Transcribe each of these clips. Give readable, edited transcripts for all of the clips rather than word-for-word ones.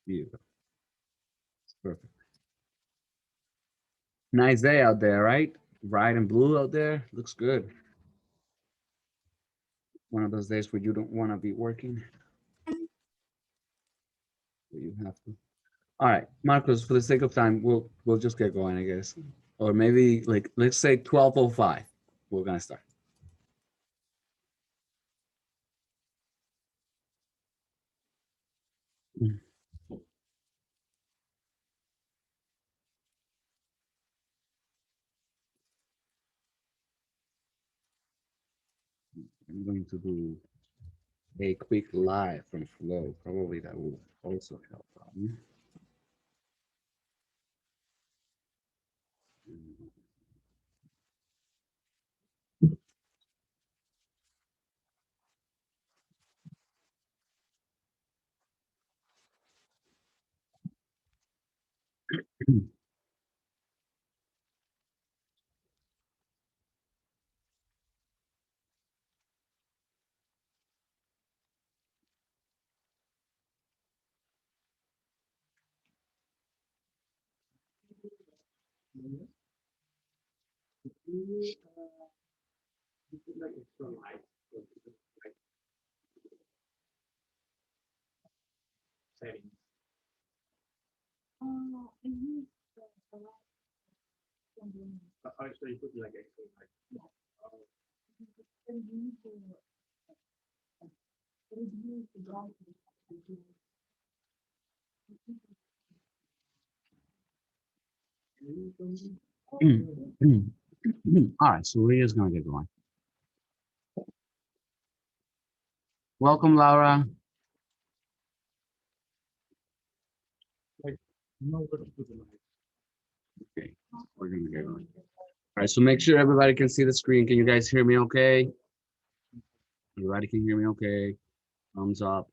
Beautiful. Perfect. Nice day out there, right? Bright and blue out there. Looks good. One of those days where you don't want to be working, but you have to. All right, Marcos, for the sake of time, we'll just get going, I guess. Or maybe like let's say 12:05. We're gonna start. I'm going to do a quick live from Flow. Probably that will also help. All right, so we're just gonna get going. Welcome, Laura. Okay, we're gonna get going. All right, so make sure everybody can see the screen. Can you guys hear me okay? Everybody can hear me okay? Thumbs up.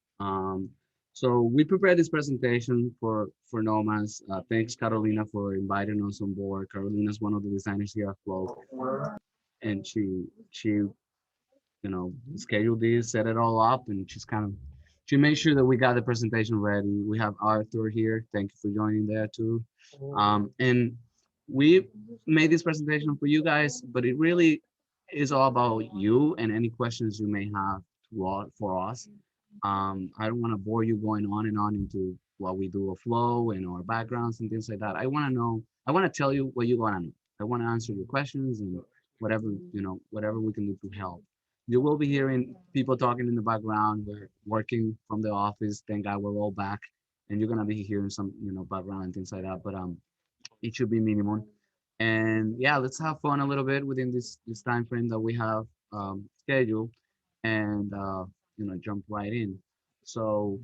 So we prepared this presentation for NOMAS. Thanks, Carolina, for inviting us on board. Carolina is one of the designers here at Flow, and she scheduled this, set it all up, and she made sure that we got the presentation ready. We have Arthur here. Thank you for joining there too. And we made this presentation for you guys, but it really is all about you and any questions you may have for us. I don't want to bore you going on and on into what we do a flow and our backgrounds and things like that. I want to tell you what you want to know. I want to answer your questions and whatever we can do to help. You will be hearing people talking in the background. We're working from the office. Thank God we're all back. And you're gonna be hearing some, background and things like that. But it should be minimum. And yeah, let's have fun a little bit within this time frame that we have scheduled, and jump right in. So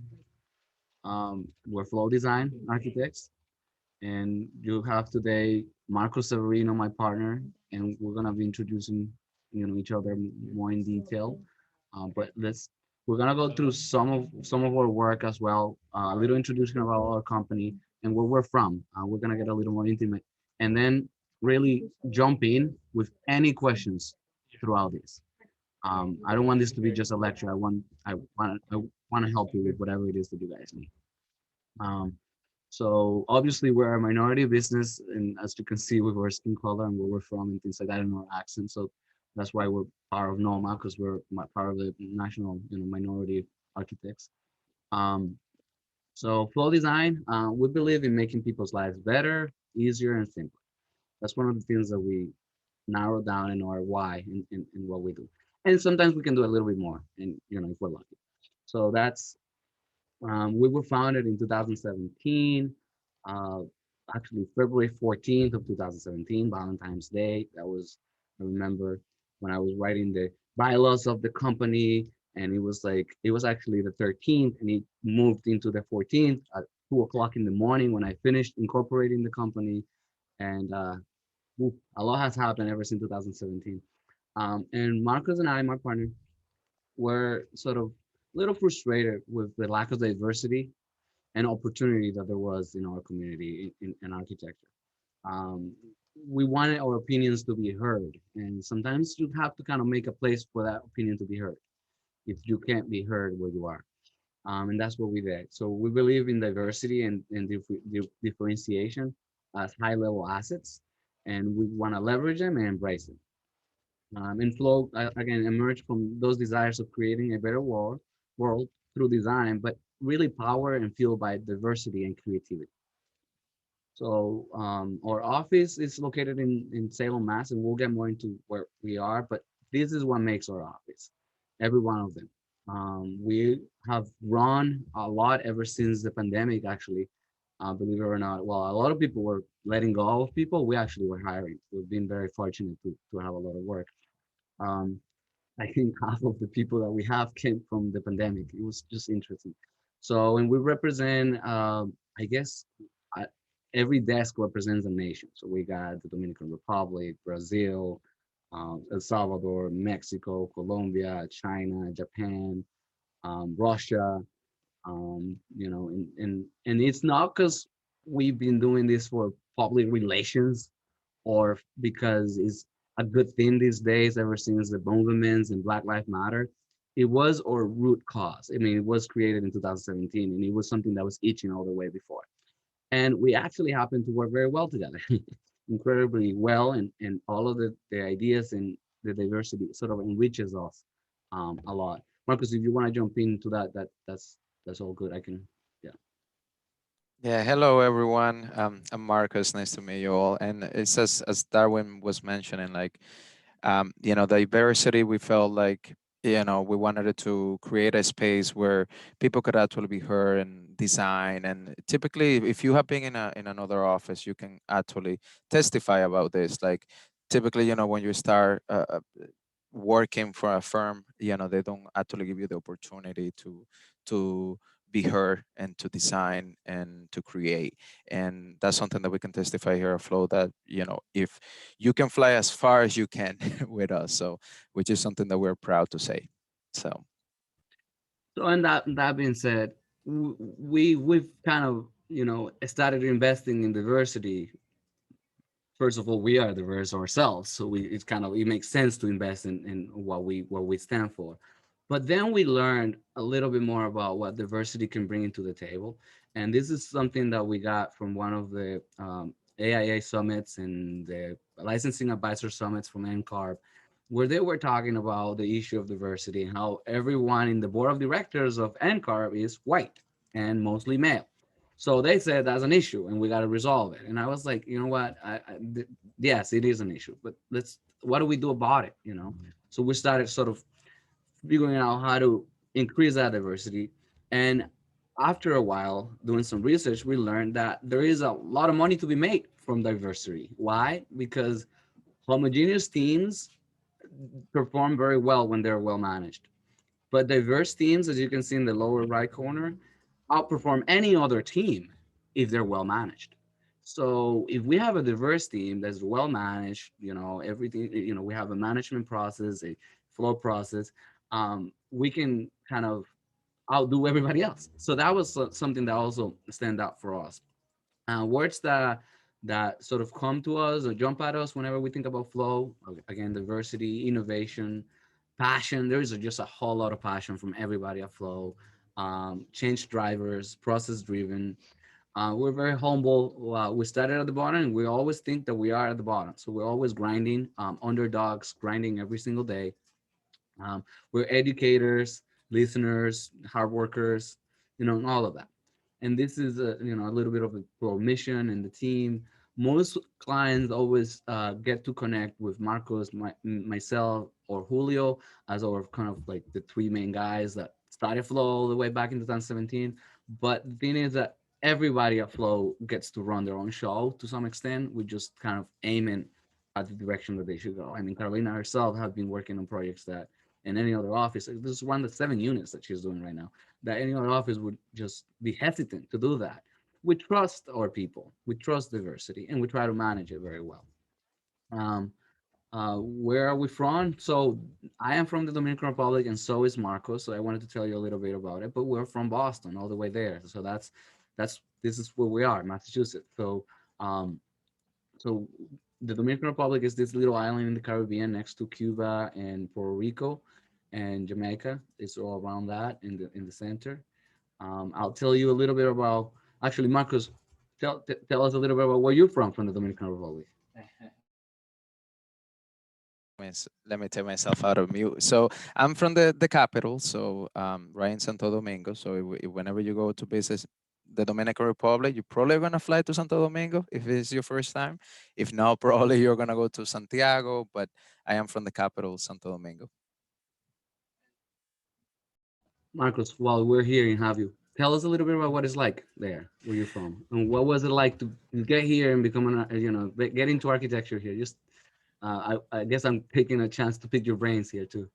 we're flow design architects, and you have today Marco Severino, my partner, and we're gonna be introducing each other more in detail. But we're gonna go through some of our work as well, a little introduction about our company and where we're from. We're gonna get a little more intimate, and then really jump in with any questions throughout this. I don't want this to be just a lecture. I want to help you with whatever it is that you guys need. Um, so obviously we're a minority business, and as you can see with our skin color and where we're from and things like that, and our accent. So that's why we're part of NOMA, because we're part of the national, minority architects. Um, so flow design, we believe in making people's lives better, easier, and simpler. That's one of the things that we narrow down in our why in what we do. And sometimes we can do a little bit more, and if we're lucky. So we were founded in 2017, uh, actually February 14th of 2017, Valentine's Day. I remember when I was writing the bylaws of the company, and it was actually the 13th, and it moved into the 14th at 2 o'clock in the morning when I finished incorporating the company. And a lot has happened ever since 2017. And Marcos and I, my partner, were sort of a little frustrated with the lack of diversity and opportunity that there was in our community in architecture. Um, we wanted our opinions to be heard, and sometimes you have to kind of make a place for that opinion to be heard if you can't be heard where you are. And that's what we did. So we believe in diversity and differentiation as high level assets, and we want to leverage them and embrace them. And flow again emerged from those desires of creating a better world through design, but really powered and fueled by diversity and creativity. So our office is located in Salem, Mass, and we'll get more into where we are, but this is what makes our office, every one of them. We have grown a lot ever since the pandemic, actually, believe it or not. Well, a lot of people were letting go of people. We actually were hiring. We've been very fortunate to have a lot of work. Um, I think half of the people that we have came from the pandemic. It was just interesting. So, and we represent, I guess, uh, every desk represents a nation. So we got the Dominican Republic, Brazil, El Salvador, Mexico, Colombia, China, Japan, Russia. And it's not because we've been doing this for public relations or because it's a good thing these days ever since the movements and Black Lives Matter. It was our root cause. I mean, it was created in 2017 and it was something that was itching all the way before. And we actually happened to work very well together, incredibly well. And all of the ideas and the diversity sort of enriches us a lot. Marcus, if you want to jump into that, that's all good. I can, yeah. Yeah, hello everyone. I'm Marcus. Nice to meet you all. And it's as Darwin was mentioning, like diversity. We felt like we wanted it to create a space where people could actually be heard and design. And typically, if you have been in another office, you can actually testify about this. Like typically, when you start working for a firm, they don't actually give you the opportunity to be heard and to design and to create. And that's something that we can testify here at Flow, that if you can fly as far as you can with us, so which is something that we're proud to say. So So, and that being said, we've kind of started investing in diversity. First of all, we are diverse ourselves, so it makes sense to invest in what we stand for. But then we learned a little bit more about what diversity can bring into the table, and this is something that we got from one of the AIA summits and the licensing advisor summits from NCARB, where they were talking about the issue of diversity and how everyone in the board of directors of NCARB is white and mostly male. So they said that's an issue and we got to resolve it. And I was like, you know what? Yes, it is an issue, but what do we do about it? So we started sort of figuring out how to increase that diversity. And after a while doing some research, we learned that there is a lot of money to be made from diversity. Why? Because homogeneous teams perform very well when they're well managed. But diverse teams, as you can see in the lower right corner, outperform any other team if they're well managed. So if we have a diverse team that's well managed, everything, we have a management process, a flow process, we can kind of outdo everybody else. So that was something that also stand out for us. Words that sort of come to us or jump at us whenever we think about flow. Again, diversity, innovation, passion. There is just a whole lot of passion from everybody at flow. Change drivers, process driven. We're very humble. We started at the bottom, and we always think that we are at the bottom. So we're always grinding, underdogs, grinding every single day. Um, we're educators, listeners, hard workers, and all of that. And this is a little bit of a mission and the team. Most clients always get to connect with Marcos, myself, or Julio as our kind of like the three main guys that started Flow all the way back in 2017. But the thing is that everybody at Flow gets to run their own show to some extent. We just kind of aiming at the direction that they should go. I mean, Carolina herself have been working on projects that in any other office, this is one of the 7 units that she's doing right now, that any other office would just be hesitant to do that. We trust our people, we trust diversity, and we try to manage it very well. Um, where are we from? So I am from the Dominican Republic, and so is Marcos. So I wanted to tell you a little bit about it. But we're from Boston, all the way there. So that's this is where we are, Massachusetts. So the Dominican Republic is this little island in the Caribbean next to Cuba and Puerto Rico and Jamaica. It's all around that in the center. I'll tell you a little bit about, actually, Marcos, tell us a little bit about where you're from the Dominican Republic. Let me take myself out of mute. So I'm from the capital, so right in Santo Domingo. So whenever you go to visit the Dominican Republic, you're probably gonna fly to Santo Domingo if it's your first time. If not, probably you're gonna go to Santiago. But I am from the capital, Santo Domingo. Marcos, while we're here and have you, tell us a little bit about what it's like there, where you're from, and what was it like to get here and become get into architecture here. Just, I guess I'm taking a chance to pick your brains here too.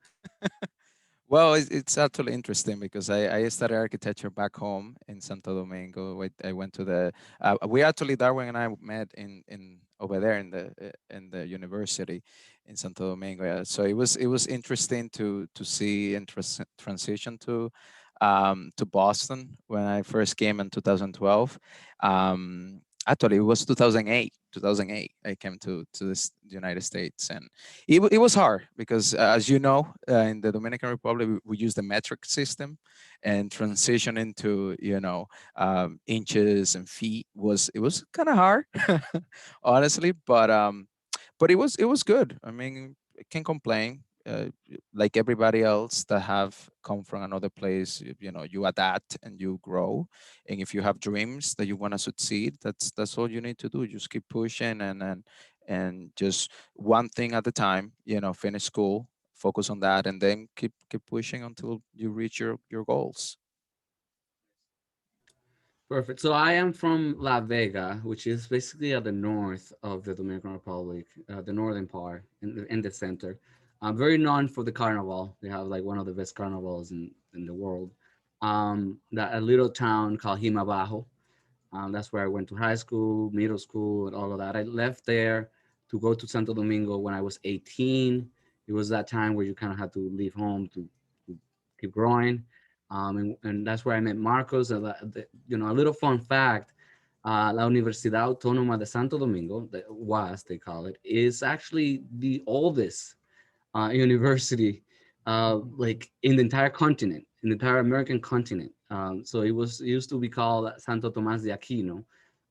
Well, it's actually interesting because I studied architecture back home in Santo Domingo. I went to the we actually Darwin and I met in over there in the university in Santo Domingo. Yeah. So it was interesting to see and transition to Boston when I first came in 2012. Actually, it was 2008. 2008, I came to this United States, and it was hard because, as you know, in the Dominican Republic, we use the metric system, and transition into inches and feet was kind of hard, honestly. But it was good. I mean, I can't complain. Like everybody else that have come from another place, you adapt and you grow. And if you have dreams that you want to succeed, that's all you need to do. Just keep pushing and just one thing at a time. Finish school, focus on that, and then keep pushing until you reach your goals. Perfect. So I am from La Vega, which is basically at the north of the Dominican Republic, the northern part in the center. I'm very known for the carnival. They have like one of the best carnivals in the world. That a little town called Himabajo. That's where I went to high school, middle school, and all of that. I left there to go to Santo Domingo when I was 18. It was that time where you kind of had to leave home to keep growing. And that's where I met Marcos. A little fun fact, La Universidad Autónoma de Santo Domingo, the UAS they call it, is actually the oldest university, like in the entire continent, in the entire American continent. So it used to be called Santo Tomás de Aquino,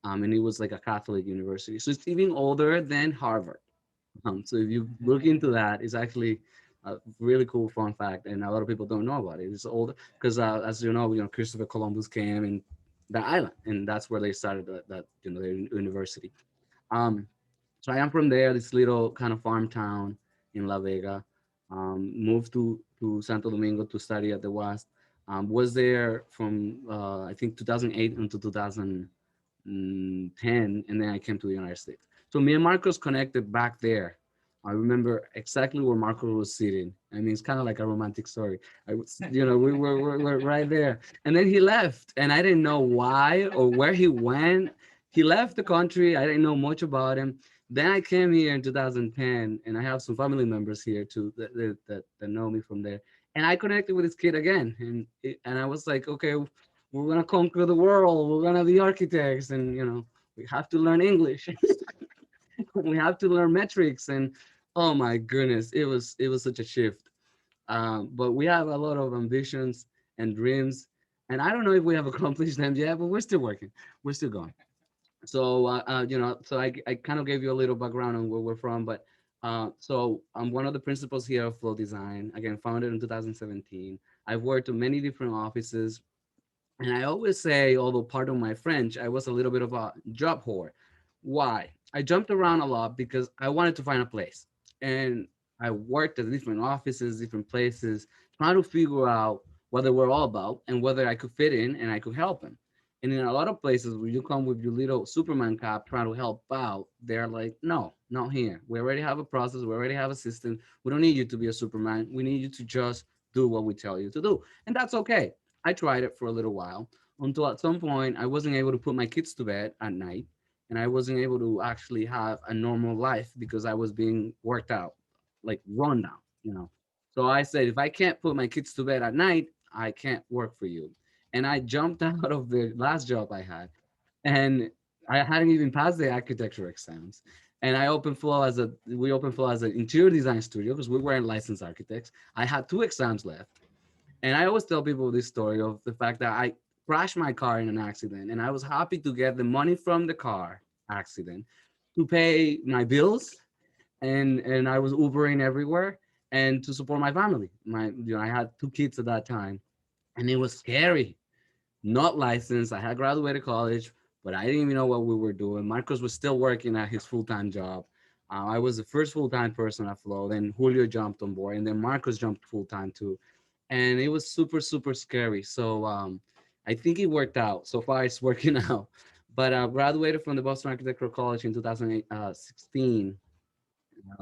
and it was like a Catholic university. So it's even older than Harvard. So if you look into that, it's actually a really cool fun fact, and a lot of people don't know about it. It's old because, as Christopher Columbus came in the island, and that's where they started their university. Um, so I am from there, this little kind of farm town in La Vega. Moved to Santo Domingo to study at the West. Was there from I think 2008 until 2010, and then I came to the United States. So me and Marcos connected back there. I remember exactly where Marcos was sitting. I mean, it's kind of like a romantic story. We were right there, and then he left, and I didn't know why or where he went. He left the country. I didn't know much about him. Then I came here in 2010, and I have some family members here too that know me from there. And I connected with this kid again, and I was like, okay, we're gonna conquer the world. We're gonna be architects, and we have to learn English. We have to learn metrics, and oh my goodness, it was such a shift. But we have a lot of ambitions and dreams, and I don't know if we have accomplished them yet, but we're still working. We're still going. So so I kind of gave you a little background on where we're from, but so I'm one of the principals here of Flow Design, again founded in 2017. I've worked in many different offices, and I always say, although pardon my French, I was a little bit of a job whore. Why? I jumped around a lot because I wanted to find a place, and I worked at different offices, different places, trying to figure out what they were all about and whether I could fit in and I could help them. And in a lot of places where you come with your little Superman cap trying to help out, they're like, no, not here. We already have a process. We already have a system. We don't need you to be a Superman. We need you to just do what we tell you to do. And that's okay. I tried it for a little while until at some point I wasn't able to put my kids to bed at night, and I wasn't able to actually have a normal life because I was being worked out, like run down. So I said, if I can't put my kids to bed at night, I can't work for you. And I jumped out of the last job I had, and I hadn't even passed the architecture exams. And we opened Flow as an interior design studio because we weren't licensed architects. I had 2 exams left, and I always tell people this story of the fact that crashed my car in an accident, and I was happy to get the money from the car accident to pay my bills, and I was Ubering everywhere and to support my family. I had 2 kids at that time, and it was scary. Not licensed. I had graduated college, but I didn't even know what we were doing. Marcos was still working at his full-time job. I was the first full-time person at Flow. Then Julio jumped on board, and then Marcos jumped full-time too. And it was super, super scary. So I think it worked out. So far, it's working out. But I graduated from the Boston Architectural College in 2016.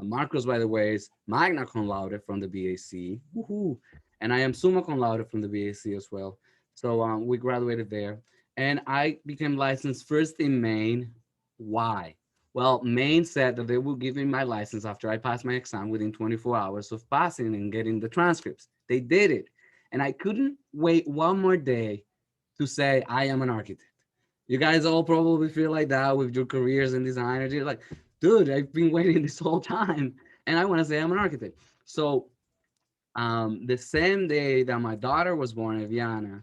Marcos, by the way, is magna cum laude from the BAC. Woohoo! And I am summa cum laude from the BAC as well. So we graduated there. And I became licensed first in Maine. Why? Well, Maine said that they will give me my license after I passed my exam within 24 hours of passing and getting the transcripts. They did it. And I couldn't wait one more day to say I am an architect. You guys all probably feel like that with your careers in design. You're like, dude, I've been waiting this whole time, and I want to say I'm an architect. So the same day that my daughter was born, Eviana,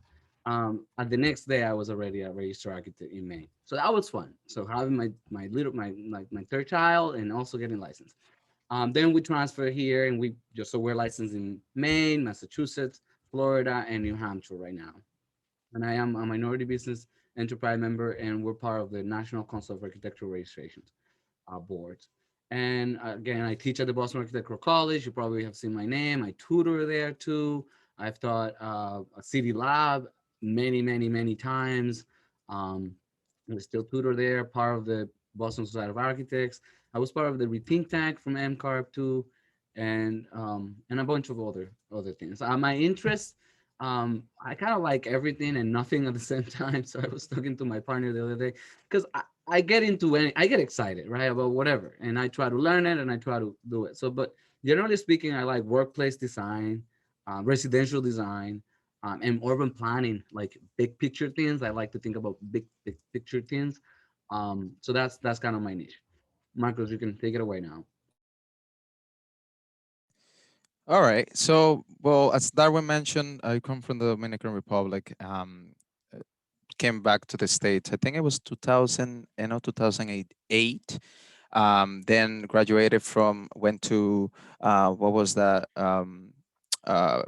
at the next day I was already a registered architect in Maine. So that was fun. So having my third child and also getting licensed. Then we transfer here, and we're licensed in Maine, Massachusetts, Florida, and New Hampshire right now. And I am a minority business enterprise member, and we're part of the National Council of Architectural Registrations board. And again, I teach at the Boston Architectural College. You probably have seen my name. I tutor there too. I've taught a city lab many, many, many times. Um, I still tutor there, part of the Boston Society of Architects. I was part of the Rethink Tank from MCARB too, and a bunch of other things. My interests, I kind of like everything and nothing at the same time. So I was talking to my partner the other day because I get into I get excited, right, about whatever, and I try to learn it and I try to do it. So, but generally speaking, I like workplace design, residential design, and urban planning, like big picture things. I like to think about big picture things. So that's kind of my niche. Marcos, you can take it away now. All right. So, well, as Darwin mentioned, I come from the Dominican Republic. Uh, Came back to the States. I think it was 2000, 2008. Then graduated from, went to, what was that?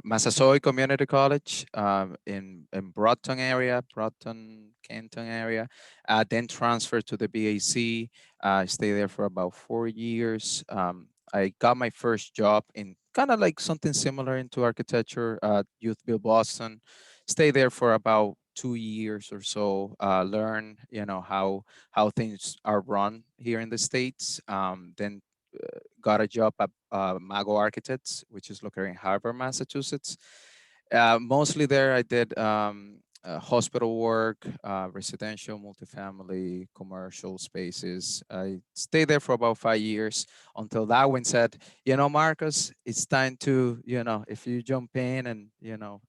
Massasoit Community College in Broughton area, Broughton, Canton area. Then transferred to the BAC. Stayed there for about 4 years. I got my first job in kind of like something similar into architecture, Youthville, Boston. Stayed there for about 2 years or so. Learn, how things are run here in the States. Then got a job at Mago Architects, which is located in Harvard, Massachusetts. Mostly there, I did hospital work, residential, multifamily, commercial spaces. I stayed there for about 5 years until Darwin said, Marcus, it's time to, if you jump in and,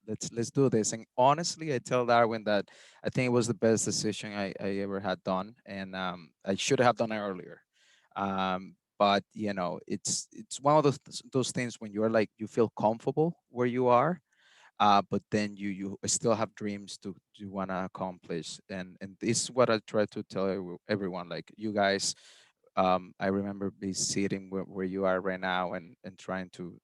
let's do this. And honestly, I tell Darwin that I think it was the best decision I ever had done, and I should have done it earlier. But it's one of those things when you're like you feel comfortable where you are, but then you still have dreams to want to accomplish, and this is what I try to tell everyone, like you guys. I remember be sitting where you are right now, and trying to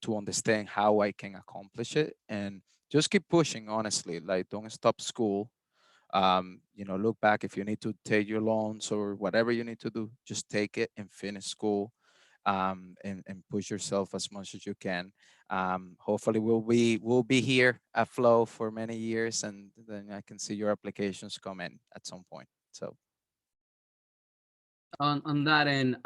understand how I can accomplish it, and just keep pushing, honestly, like don't stop school. Look back, if you need to take your loans or whatever you need to do, just take it and finish school, and push yourself as much as you can. Hopefully we'll be here at Flow for many years, and then I can see your applications come in at some point. So On that end,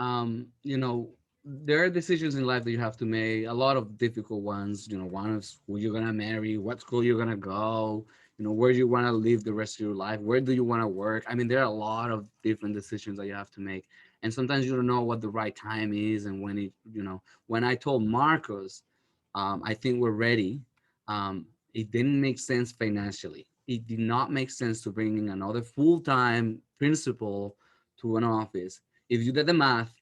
there are decisions in life that you have to make. A lot of difficult ones. One is who you're gonna marry, what school you're gonna go. Where you want to live the rest of your life. Where do you want to work? I mean, there are a lot of different decisions that you have to make, and sometimes you don't know what the right time is. And when I told Marcos, I think we're ready. It didn't make sense financially. It did not make sense to bring in another full-time principal to an office. If you did the math,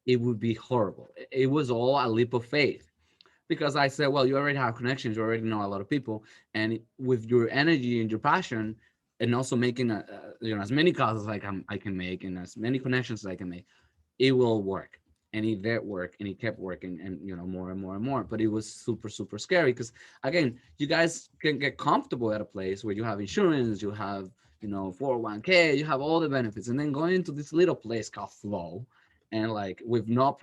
it would be horrible. It was all a leap of faith. because I said, well, you already have connections, you already know a lot of people, and with your energy and your passion, and also making as many calls as I can make, and as many connections as I can make, it will work. And it did work, and it kept working, and more and more and more. But it was super super scary because, again, you guys can get comfortable at a place where you have insurance, you have 401k, you have all the benefits, and then going into this little place called Flow, and like with no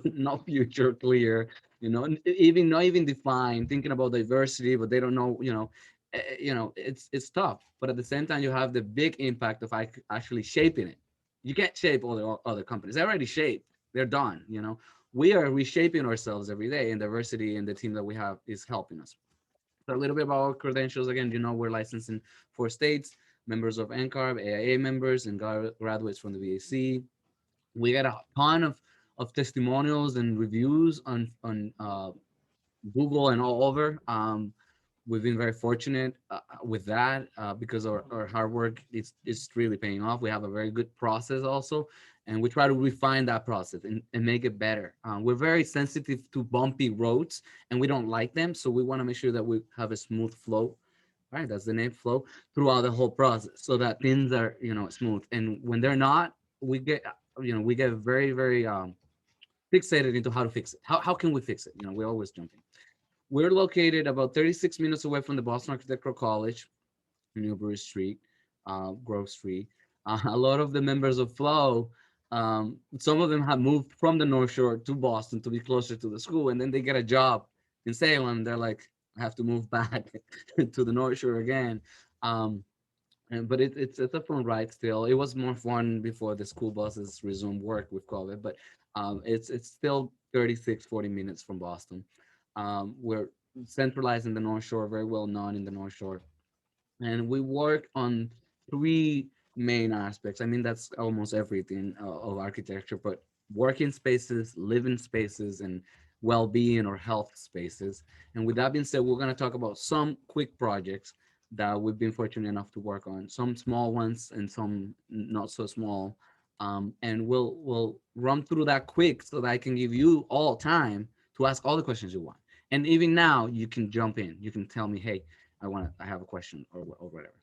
no future clear, even not even defined, thinking about diversity, but they don't know, it's tough. But at the same time, you have the big impact of actually shaping it. You can't shape all the other companies. They're already shaped. They're done. We are reshaping ourselves every day, and diversity and the team that we have is helping us. So a little bit about our credentials. Again, we're licensed in 4 states, members of NCARB, AIA members, and graduates from the VAC. We get a ton of testimonials and reviews on Google and all over. We've been very fortunate with that because our hard work is really paying off. We have a very good process also, and we try to refine that process and make it better. We're very sensitive to bumpy roads, and we don't like them, so we want to make sure that we have a smooth flow. Right, that's the name, flow, throughout the whole process, so that things are smooth. And when they're not, we get very very fixated into how to fix it. How can we fix it? We always jump in. We're located about 36 minutes away from the Boston Architectural College, Newbury Street, Grove Street. A lot of the members of Flow, some of them have moved from the North Shore to Boston to be closer to the school, and then they get a job in Salem. They're like, I have to move back to the North Shore again. Um, but it's a fun ride still. It was more fun before the school buses resumed work with COVID, but it's still 36-40 minutes from Boston. We're centralized in the North Shore, very well known in the North Shore, and we work on three main aspects. I mean, that's almost everything of architecture, but working spaces, living spaces, and well-being or health spaces. And with that being said, we're going to talk about some quick projects that we've been fortunate enough to work on, some small ones and some not so small. And we'll run through that quick so that I can give you all time to ask all the questions you want. And even now, you can jump in. You can tell me, hey, I have a question or whatever.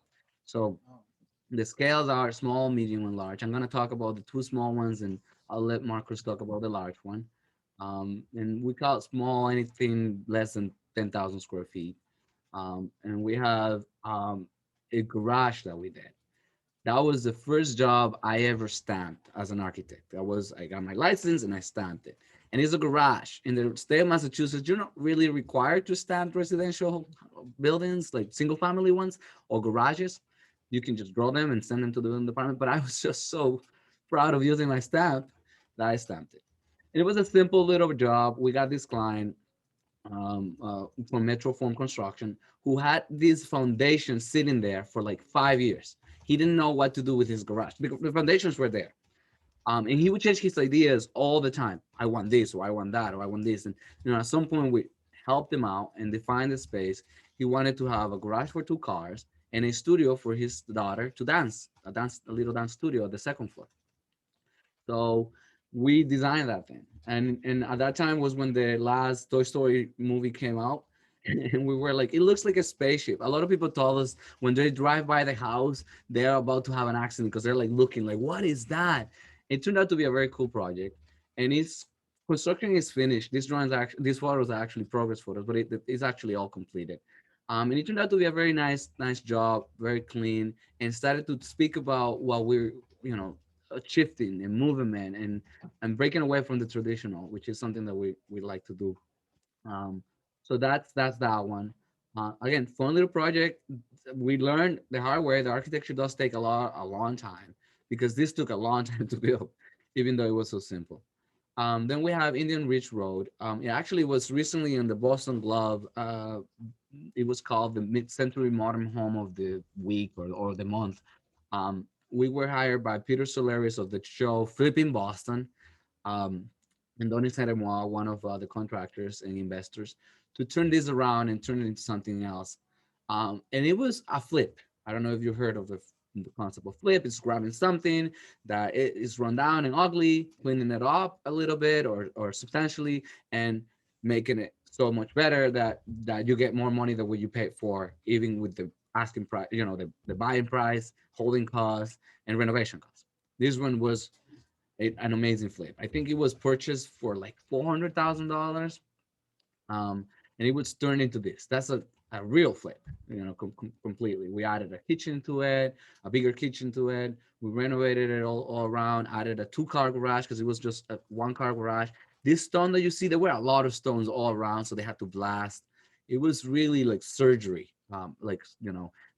So the scales are small, medium, and large. I'm going to talk about the two small ones, and I'll let Marcus talk about the large one. And we call it small anything less than 10,000 square feet. And we have a garage that we did. That was the first job I ever stamped as an architect. I got my license and I stamped it. And it's a garage. In the state of Massachusetts, you're not really required to stamp residential buildings, like single family ones or garages. You can just draw them and send them to the building department. But I was just so proud of using my stamp that I stamped it. And it was a simple little job. We got this client from Metro Form Construction, who had this foundation sitting there for like 5 years. He didn't know what to do with his garage because the foundations were there. And he would change his ideas all the time. I want this, or I want that, or I want this. And at some point, we helped him out and defined the space. He wanted to have a garage for 2 cars and a studio for his daughter to dance, a little dance studio at the second floor. So we designed that thing. And at that time was when the last Toy Story movie came out. And we were like, it looks like a spaceship. A lot of people told us when they drive by the house, they're about to have an accident because they're like looking like, what is that? It turned out to be a very cool project. And its construction is finished. These photos are actually progress photos, but it's actually all completed. And it turned out to be a very nice job, very clean, and started to speak about what we're, shifting and movement and breaking away from the traditional, which is something that we like to do. Um, so that's that one. Again, fun little project. We learned the hard way. The architecture does take a long time because this took a long time to build, even though it was so simple. Then we have Indian Ridge Road. It actually was recently in the Boston Globe. It was called the Mid-Century Modern Home of the Week or the month. We were hired by Peter Solaris of the show Flipping Boston, um, and Donny Saremoa, one of the contractors and investors, to turn this around and turn it into something else. And it was a flip. I don't know if you heard of the concept of flip. It's grabbing something that it is run down and ugly, cleaning it up a little bit or substantially, and making it so much better that you get more money than what you paid for, even with the asking price, the buying price, holding costs, and renovation costs. This one was an amazing flip. I think it was purchased for like $400,000, and it was turned into this. That's a real flip, completely. We added a kitchen to it, a bigger kitchen to it. We renovated it all around, added a two-car garage because it was just a one-car garage. This stone that you see, there were a lot of stones all around, so they had to blast. It was really like surgery, but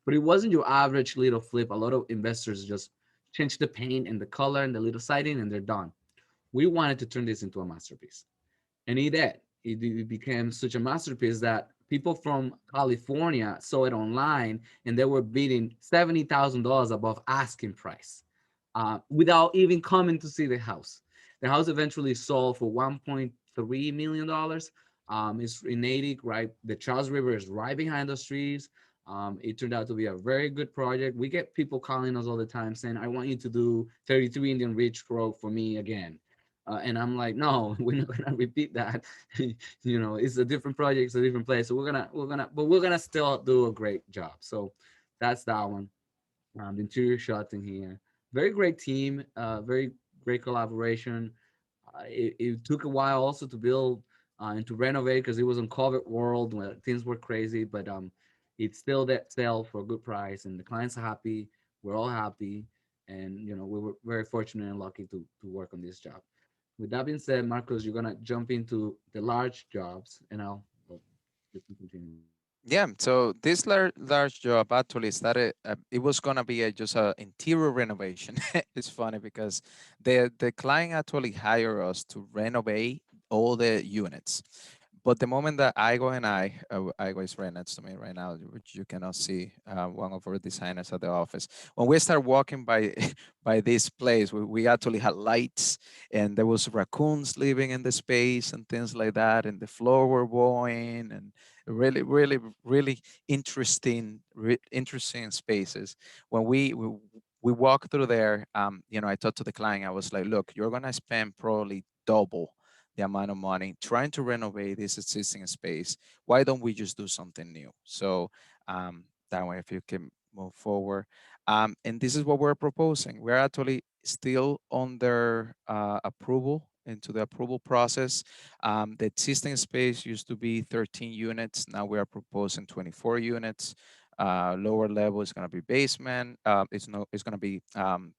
it wasn't your average little flip. A lot of investors just change the paint and the color and the little siding and they're done. We wanted to turn this into a masterpiece, and he did. It became such a masterpiece that people from California saw it online and they were bidding $70,000 above asking price, without even coming to see the house. The house eventually sold for $1.3 million. It's in Natick, right? The Charles River is right behind the trees. It turned out to be a very good project. We get people calling us all the time saying, "I want you to do 33 Indian Ridge Road for me again." And I'm like, no, we're not gonna repeat that. It's a different project, it's a different place. So we're gonna still do a great job. So that's that one. The interior shots in here. Very great team. Very great collaboration. It took a while also to build and to renovate because it was in COVID world where things were crazy, but it's still that sell for a good price, and the clients are happy. We're all happy, and we were very fortunate and lucky to work on this job. With that being said, Marcos, you're gonna jump into the large jobs, and well, you can continue. Yeah, so this large job actually started. It was gonna be just a interior renovation. It's funny because the client actually hired us to renovate all the units. But the moment that Igo and Igo is right next to me right now, which you cannot see, one of our designers at the office. When we start walking by by this place, we actually had lights, and there was raccoons living in the space and things like that, and the floor were blowing, and really, really, really interesting spaces. When we walk through there, I talked to the client. I was like, look, you're gonna spend probably double the amount of money trying to renovate this existing space. Why don't we just do something new? So that way, if you can move forward. And this is what we're proposing. We're actually still under approval into the approval process. The existing space used to be 13 units. Now we are proposing 24 units. Lower level is going to be basement. It's going to be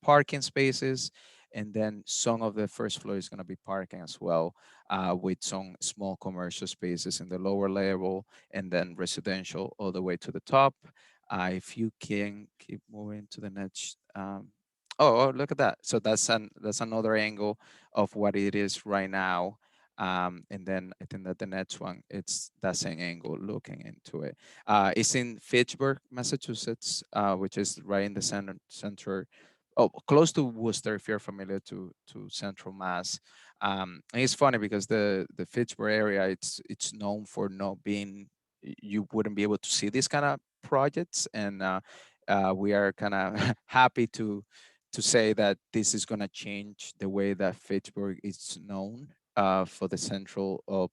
parking spaces, and then some of the first floor is going to be parking as well, with some small commercial spaces in the lower level, and then residential all the way to the top. If you can keep moving to the next. Oh, look at that. So that's another angle of what it is right now. And then I think that the next one, it's that same angle looking into it. It's in Fitchburg, Massachusetts, which is right in the center, oh, close to Worcester, if you're familiar to Central Mass. And it's funny because the Fitchburg area, it's known for not being, you wouldn't be able to see these kind of projects, and we are kind of happy to say that this is going to change the way that Fitchburg is known, for the central of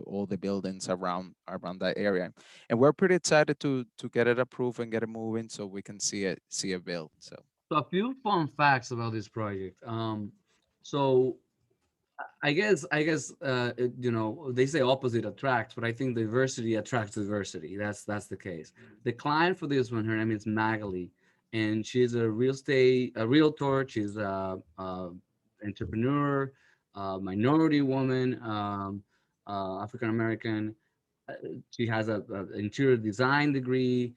all the buildings around that area, and we're pretty excited to get it approved and get it moving so we can see it built. So So a few fun facts about this project. So they say opposite attracts, but I think diversity attracts diversity. That's the case. The client for this one, her name is Magali, and she's a realtor. She's a entrepreneur, minority woman, African American. uh, she has a interior design degree.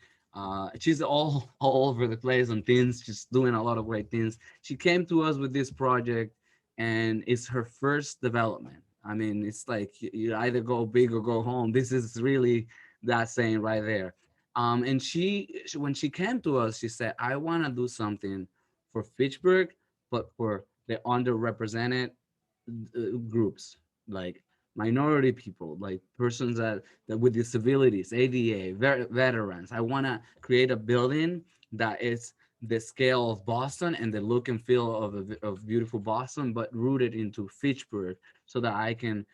She's all over the place on things, just doing a lot of great things. She came to us with this project, and it's her first development. I mean, it's like you either go big or go home. This is really that saying right there. And when she came to us, she said, "I want to do something for Fitchburg, but for the underrepresented groups, like minority people, like persons that with disabilities, ADA, veterans. I want to create a building that is the scale of Boston and the look and feel of beautiful Boston, but rooted into Fitchburg, so that I can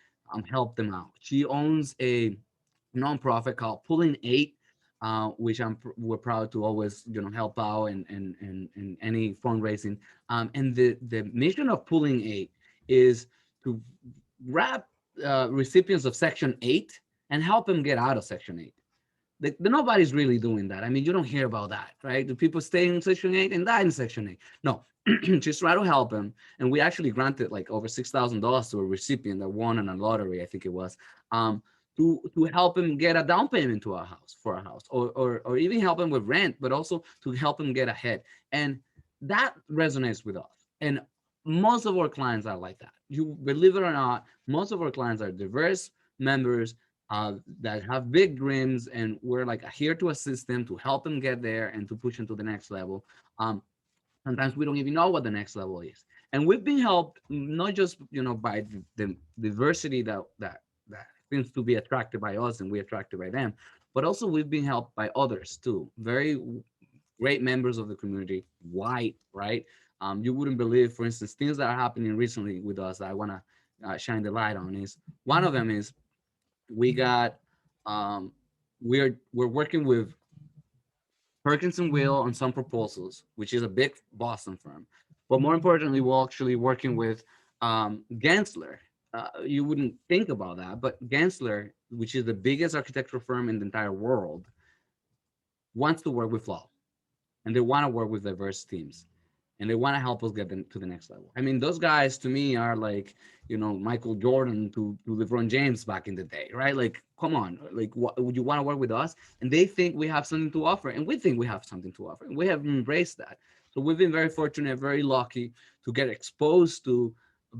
help them out. She owns a nonprofit called Pulling Eight, which we're proud to always help out and any fundraising. And the mission of Pulling Eight is to grab recipients of Section 8 and help them get out of Section 8. Nobody's really doing that. I mean, you don't hear about that, right? Do people stay in Section 8 and die in Section 8? No, just try to help them. And we actually granted like over $6,000 to a recipient that won in a lottery, I think it was, to help him get a down payment to our house for a house, or even help him with rent, but also to help him get ahead. And that resonates with us. And most of our clients are like that. You believe it or not, most of our clients are diverse members that have big dreams, and we're like here to assist them, to help them get there and to push them to the next level. Um, Sometimes we don't even know what the next level is, and we've been helped not just by the diversity that seems to be attracted by us and we attracted by them, but also we've been helped by others too. Very great members of the community, white, right? You wouldn't believe, for instance, things that are happening recently with us that I want to shine the light on. Is one of them is we got we're working with Perkins and Will on some proposals, which is a big Boston firm. But more importantly, we're actually working with Gensler. You wouldn't think about that, but Gensler, which is the biggest architectural firm in the entire world, wants to work with law, and they want to work with diverse teams, and they want to help us get them to the next level. I mean, those guys to me are like, Michael Jordan to LeBron James back in the day, right? Like, come on, like, what, would you want to work with us? And they think we have something to offer, and we think we have something to offer, and we have embraced that. So we've been very fortunate, very lucky to get exposed to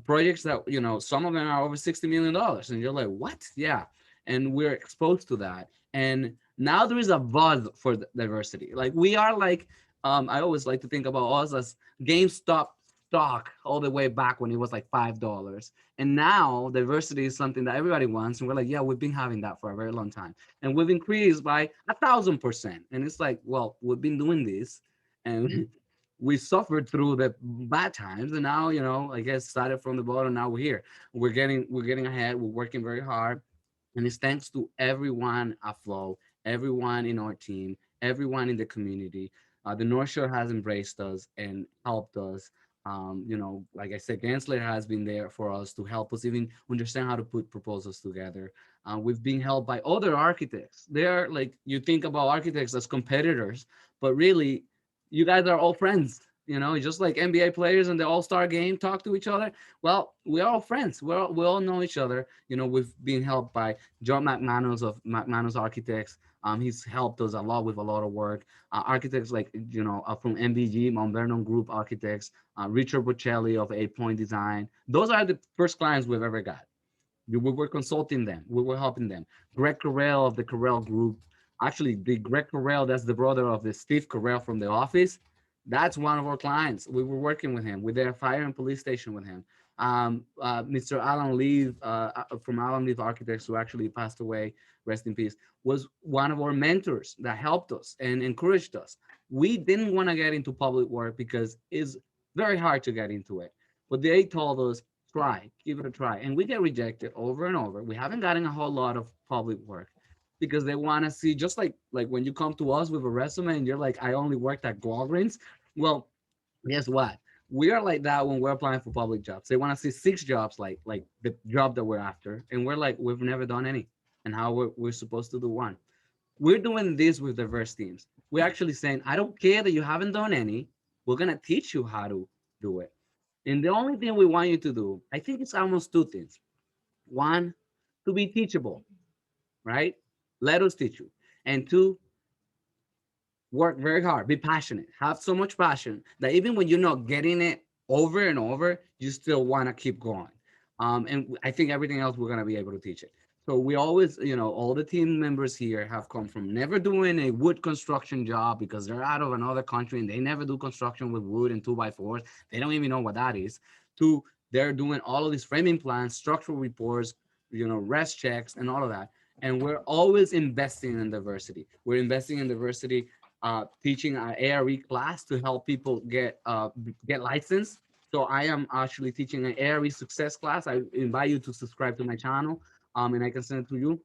projects that, some of them are over $60 million, and you're like, what? Yeah. And we're exposed to that. And now there is a buzz for diversity. Like, we are like, I always like to think about us as GameStop stock all the way back when it was like $5. And now diversity is something that everybody wants. And we're like, yeah, we've been having that for a very long time. And we've increased by 1,000%. And it's like, well, we've been doing this and we suffered through the bad times. And now, I guess started from the bottom. Now we're here. We're getting ahead. We're working very hard. And it's thanks to everyone at Flow, everyone in our team, everyone in the community. The North Shore has embraced us and helped us. Like I said, Gensler has been there for us to help us even understand how to put proposals together. We've been helped by other architects. They're like, you think about architects as competitors, but really, you guys are all friends. Just like NBA players in the All-Star game talk to each other. Well, we're all friends. We all know each other. We've been helped by John McManus of McManus Architects. He's helped us a lot with a lot of work. Architects like, from MBG, Mount Vernon Group Architects, Richard Bocelli of 8 Point Design. Those are the first clients we've ever got. We were consulting them. We were helping them. Greg Carell of the Carell Group. Actually, the Greg Carell, that's the brother of the Steve Carell from The Office. That's one of our clients. We were working with him. We're there, fire and police station with him. Mr. Alan Leave from Alan Leave Architects, who actually passed away, rest in peace, was one of our mentors that helped us and encouraged us. We didn't want to get into public work because it's very hard to get into it. But they told us, try, give it a try. And we get rejected over and over. We haven't gotten a whole lot of public work because they want to see, just like when you come to us with a resume and you're like, I only worked at Walgreens. Well, guess what? We are like that when we're applying for public jobs. They want to see 6 jobs, like the job that we're after, and we're like, we've never done any, and how we're supposed to do one. We're doing this with diverse teams. We're actually saying, I don't care that you haven't done any. We're gonna teach you how to do it. And the only thing we want you to do, I think it's almost 2 things. One, to be teachable, right? Let us teach you. And two, work very hard, be passionate, have so much passion that even when you're not getting it over and over, you still want to keep going. And I think everything else we're going to be able to teach it. So we always, all the team members here have come from never doing a wood construction job because they're out of another country and they never do construction with wood and 2x4s. They don't even know what that is. To they're doing all of these framing plans, structural reports, rest checks, and all of that. And we're always investing in diversity. We're investing in diversity, teaching our ARE class to help people get licensed. So I am actually teaching an Aries success class. I invite you to subscribe to my channel, and I can send it to you.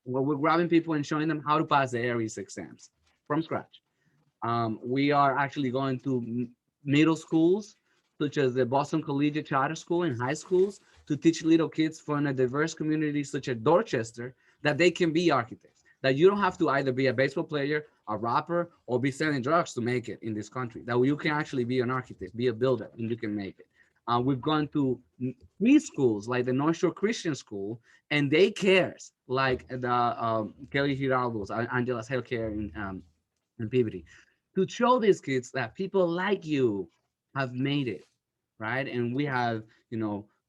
Where we're grabbing people and showing them how to pass the Aries exams from scratch. We are actually going to middle schools, such as the Boston Collegiate Charter School, and high schools to teach little kids from a diverse community such as Dorchester that they can be architects. That you don't have to either be a baseball player, a rapper, or be selling drugs to make it in this country. That you can actually be an architect, be a builder, and you can make it. We've gone to preschools like the North Shore Christian School and daycares like the Kelly Giraldo's, Angela's Healthcare in Peabody, to show these kids that people like you have made it, right? And we have,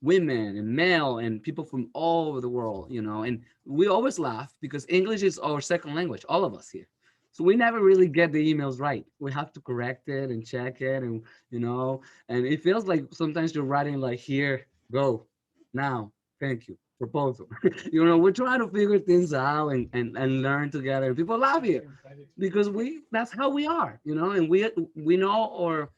women and male and people from all over the world, and we always laugh because English is our second language, all of us here. So we never really get the emails right. We have to correct it and check it, and and it feels like sometimes you're writing like, here, go, now, thank you, proposal. We're trying to figure things out and learn together. People laugh here because that's how we are, and we know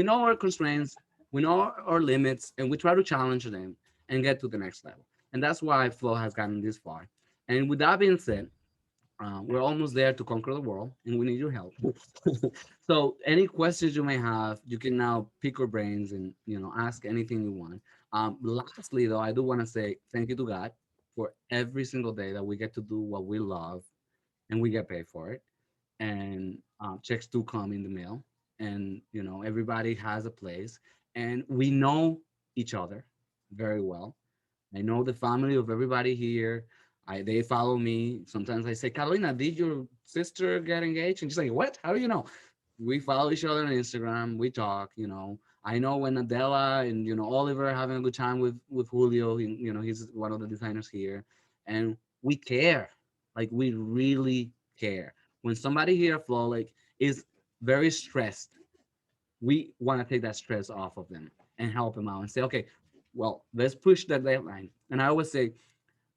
our constraints, we know our limits, and we try to challenge them and get to the next level. And that's why Flow has gotten this far. And with that being said, we're almost there to conquer the world, and we need your help. So, any questions you may have, you can now pick your brains and ask anything you want. Lastly, though, I do want to say thank you to God for every single day that we get to do what we love and we get paid for it, and checks do come in the mail, and everybody has a place, and we know each other very well. I know the family of everybody here. They follow me. Sometimes I say, Carolina, did your sister get engaged? And she's like, what? How do you know? We follow each other on Instagram. We talk. I know when Adela and Oliver are having a good time with Julio. He's one of the designers here, and we care. Like, we really care. When somebody here, Flo, like, is very stressed, we want to take that stress off of them and help them out and say, okay, well, let's push that deadline. And I always say,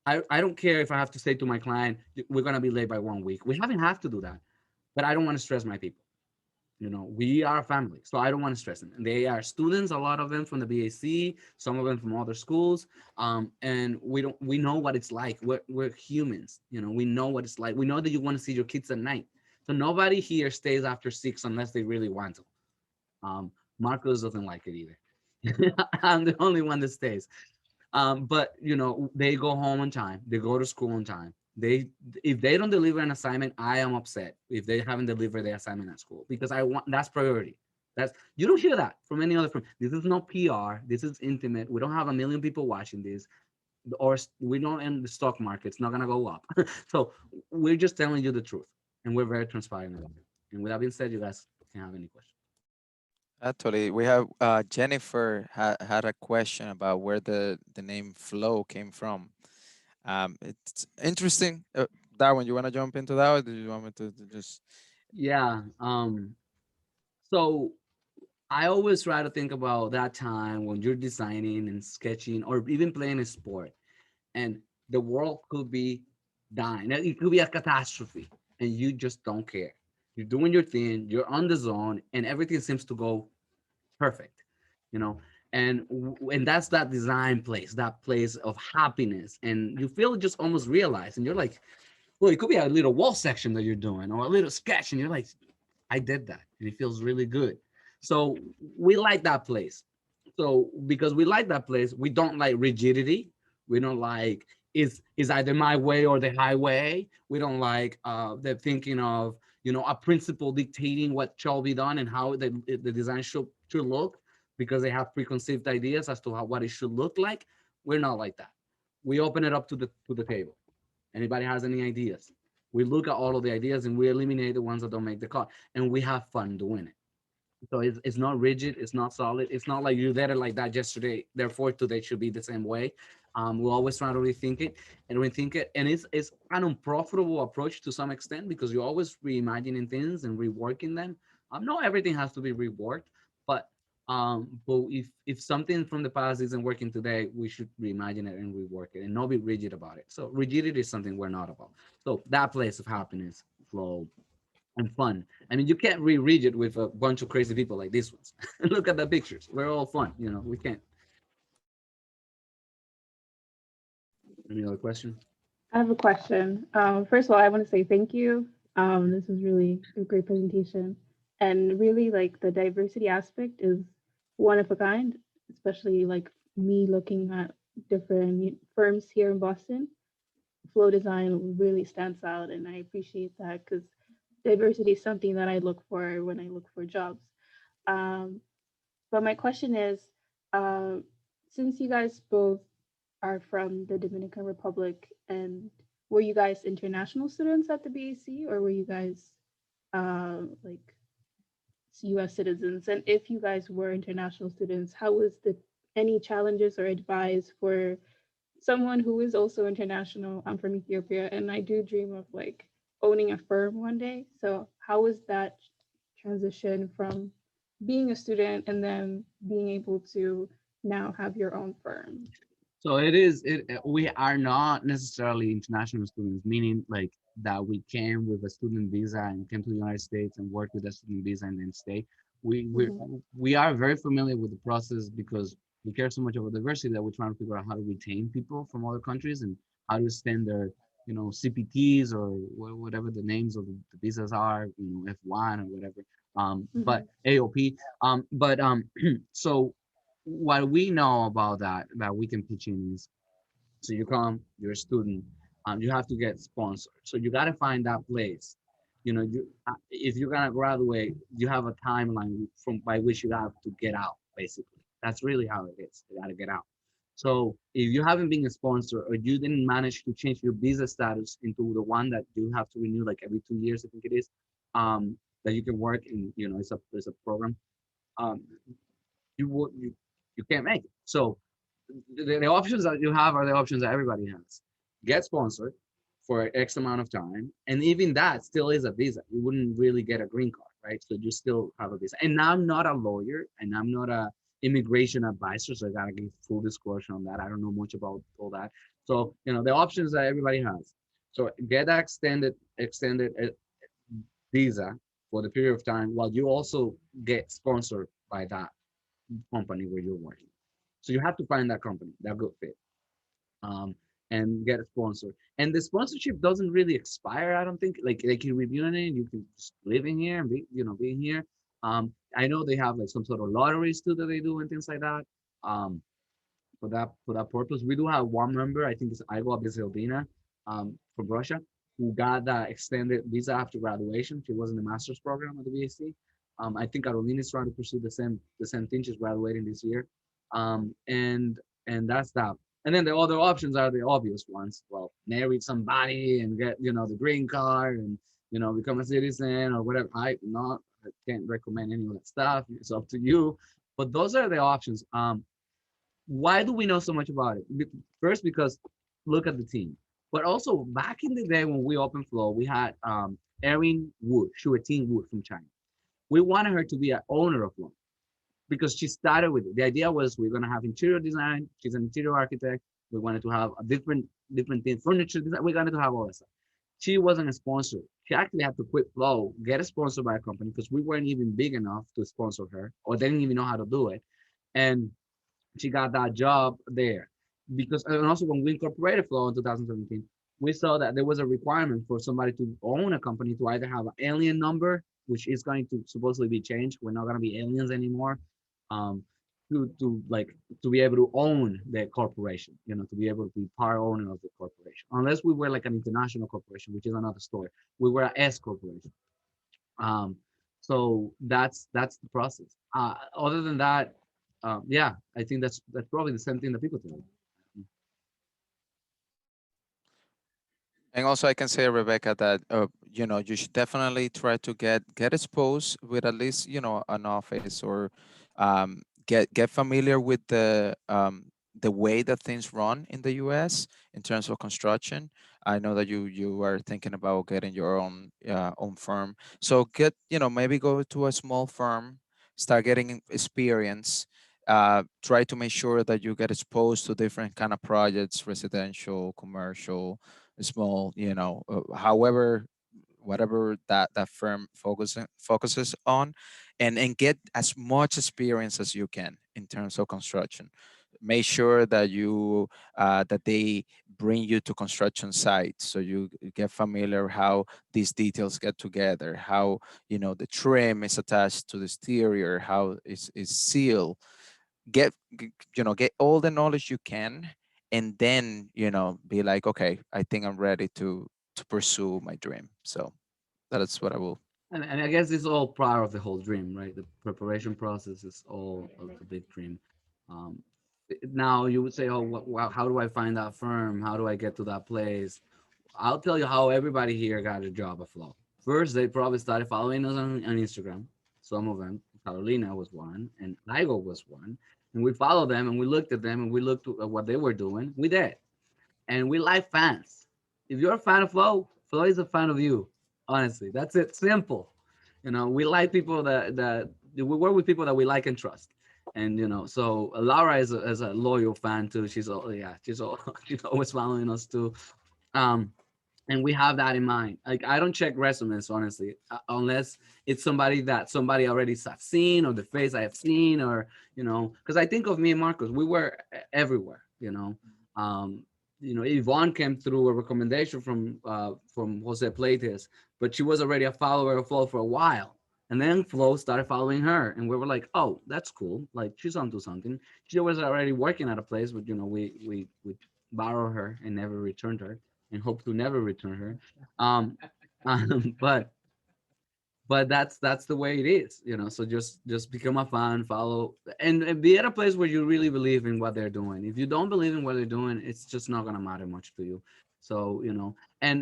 I don't care if I have to say to my client, we're going to be late by 1 week. We haven't have to do that, but I don't want to stress my people. We are a family, so I don't want to stress them. And they are students, a lot of them from the BAC, some of them from other schools. And we know what it's like. We're humans, we know what it's like. We know that you want to see your kids at night. So nobody here stays after 6 unless they really want to. Marcos doesn't like it either. I'm the only one that stays. But they go home on time. They go to school on time. If they don't deliver an assignment, I am upset if they haven't delivered the assignment at school, because I want that's priority. That's You don't hear that from any other firm. This is not PR. This is intimate. We don't have a million people watching this, or we don't in the stock market. It's not gonna go up. So we're just telling you the truth, and we're very transparent about it. And with that being said, you guys can have any questions. Actually, we have Jennifer had a question about where the name Flow came from. It's interesting. Darwin, you want to jump into that, or do you want me to just? Yeah. So I always try to think about that time when you're designing and sketching or even playing a sport, and the world could be dying. It could be a catastrophe, and you just don't care. You're doing your thing, you're on the zone, and everything seems to go perfect, you know. And that's that design place, that place of happiness, and you feel just almost realized, and you're like, well, it could be a little wall section that you're doing or a little sketch, and you're like, I did that, and it feels really good. So we like that place. So because we like that place, we don't like rigidity. We don't like is either my way or the highway. We don't like the thinking of a principle dictating what shall be done and how the design should look, because they have preconceived ideas as to what it should look like. We're not like that. We open it up to the table. Anybody has any ideas? We look at all of the ideas and we eliminate the ones that don't make the cut, and we have fun doing it. So it's not rigid, it's not solid. It's not like you did it like that yesterday, therefore today should be the same way. We're always trying to rethink it, and it's an unprofitable approach to some extent, because you're always reimagining things and reworking them. Not everything has to be reworked, but if something from the past isn't working today, we should reimagine it and rework it and not be rigid about it. So rigidity is something we're not about. So that place of happiness, Flow, and fun. I mean, you can't read it with a bunch of crazy people like these ones. Look at the pictures. We're all fun. We can't. Any other question? I have a question. First of all, I want to say thank you. This was really a great presentation, and really like the diversity aspect is one of a kind, especially like me looking at different firms here in Boston. Flow design really stands out, and I appreciate that because diversity is something that I look for when I look for jobs. Um, but my question is, uh, since you guys both are from the Dominican Republic, and were you guys international students at the BAC, or were you guys like U.S. citizens? And if you guys were international students, how was the any challenges or advice for someone who is also international? I'm from Ethiopia, and I do dream of like owning a firm one day. So how was that transition from being a student and then being able to now have your own firm? So it is. We are not necessarily international students, meaning like that we came with a student visa and came to the United States and worked with a student visa and then stay. We we Mhm. we are very familiar with the process because we care so much about diversity that we're trying to figure out how to retain people from other countries and how to extend their CPTs or whatever the names of the visas are, F1 or whatever. But Mhm. AOP. But so what we know about that we can pitch in is, so you come, you're a student, you have to get sponsored, so you got to find that place. If you're gonna graduate, you have a timeline from by which you have to get out. Basically, that's really how it is. You got to get out. So if you haven't been a sponsor or you didn't manage to change your visa status into the one that you have to renew like every 2 years, I think it is, that you can work in, it's a program. um, you can't make it. So the options that you have are the options that everybody has. Get sponsored for X amount of time, and even that still is a visa. You wouldn't really get a green card, right? So you still have a visa. And I'm not a lawyer, and I'm not a immigration advisor, so I gotta give full disclosure on that. I don't know much about all that. So the options that everybody has. So get that extended visa for the period of time while you also get sponsored by that company where you're working. So you have to find that company, that good fit, um, and get a sponsor. And the sponsorship doesn't really expire. I don't think. Like you reviewing it, you can just live in here and being here. I know they have like some sort of lotteries too that they do and things like that. Um, for that purpose. We do have one member, I think it's Ivo Abizeldina, from Russia, who got that extended visa after graduation. She was in the master's program at the BSc. I think Carolina is trying to pursue the same thing. She's graduating this year. And that's that. And then the other options are the obvious ones. Well, marry somebody and get, the green card and, become a citizen or whatever. I can't recommend any of that stuff. It's up to you. But those are the options. Why do we know so much about it? First, because look at the team. But also, back in the day when we opened Flow, we had Erin Wood, Shueting Wood from China. We wanted her to be an owner of Flow because she started with it. The idea was we're gonna have interior design. She's an interior architect. We wanted to have a different thing, furniture design. We wanted to have all that stuff. She wasn't a sponsor. She actually had to quit Flow, get a sponsor by a company because we weren't even big enough to sponsor her, or they didn't even know how to do it. And she got that job there because, and also when we incorporated Flow in 2017, we saw that there was a requirement for somebody to own a company to either have an alien number, which is going to supposedly be changed. We're not going to be aliens anymore. Um, to be able to own the corporation, to be able to be part owner of the corporation, unless we were like an international corporation, which is another story. We were an S corporation. Um, so that's the process. Other than that, yeah, I think that's probably the same thing that people tell you. And also, I can say, Rebecca, that you should definitely try to get exposed with at least an office, or get familiar with the way that things run in the U.S. in terms of construction. I know that you are thinking about getting your own firm, so maybe go to a small firm, start getting experience. Try to make sure that you get exposed to different kind of projects, residential, commercial, small, however whatever that firm focuses on, and get as much experience as you can in terms of construction. Make sure that that they bring you to construction sites so you get familiar how these details get together, how the trim is attached to the exterior, how it's sealed. Get all the knowledge you can, and then be like, okay, I think I'm ready to pursue my dream. So that's what I will. And I guess it's all part of the whole dream, right? The preparation process is all of the big dream. Um, Now you would say, oh, how do I find that firm? How do I get to that place? I'll tell you how everybody here got a job at Flow. First, they probably started following us on Instagram. Some of them, Carolina was one, and Igo was one. And we followed them and we looked at them and we looked at what they were doing. We did. And we like fans. If you're a fan of Flow, Flow is a fan of you. Honestly, that's it. Simple. We like people that we work with people that we like and trust. And so Laura is a loyal fan too. She's always following us too. Um, and we have that in mind. Like I don't check resumes honestly, unless it's somebody already have seen, or the face I have seen, or because I think of me and Marcos, we were everywhere. Um, Yvonne came through a recommendation from Jose Plates, but she was already a follower of Flow for a while. And then Flo started following her, and we were like, "Oh, that's cool! Like she's onto something." She was already working at a place, but we borrowed her and never returned her, and hope to never return her. Um, but that's the way it is. So just become a fan, follow, and be at a place where you really believe in what they're doing. If you don't believe in what they're doing, it's just not gonna matter much to you. So and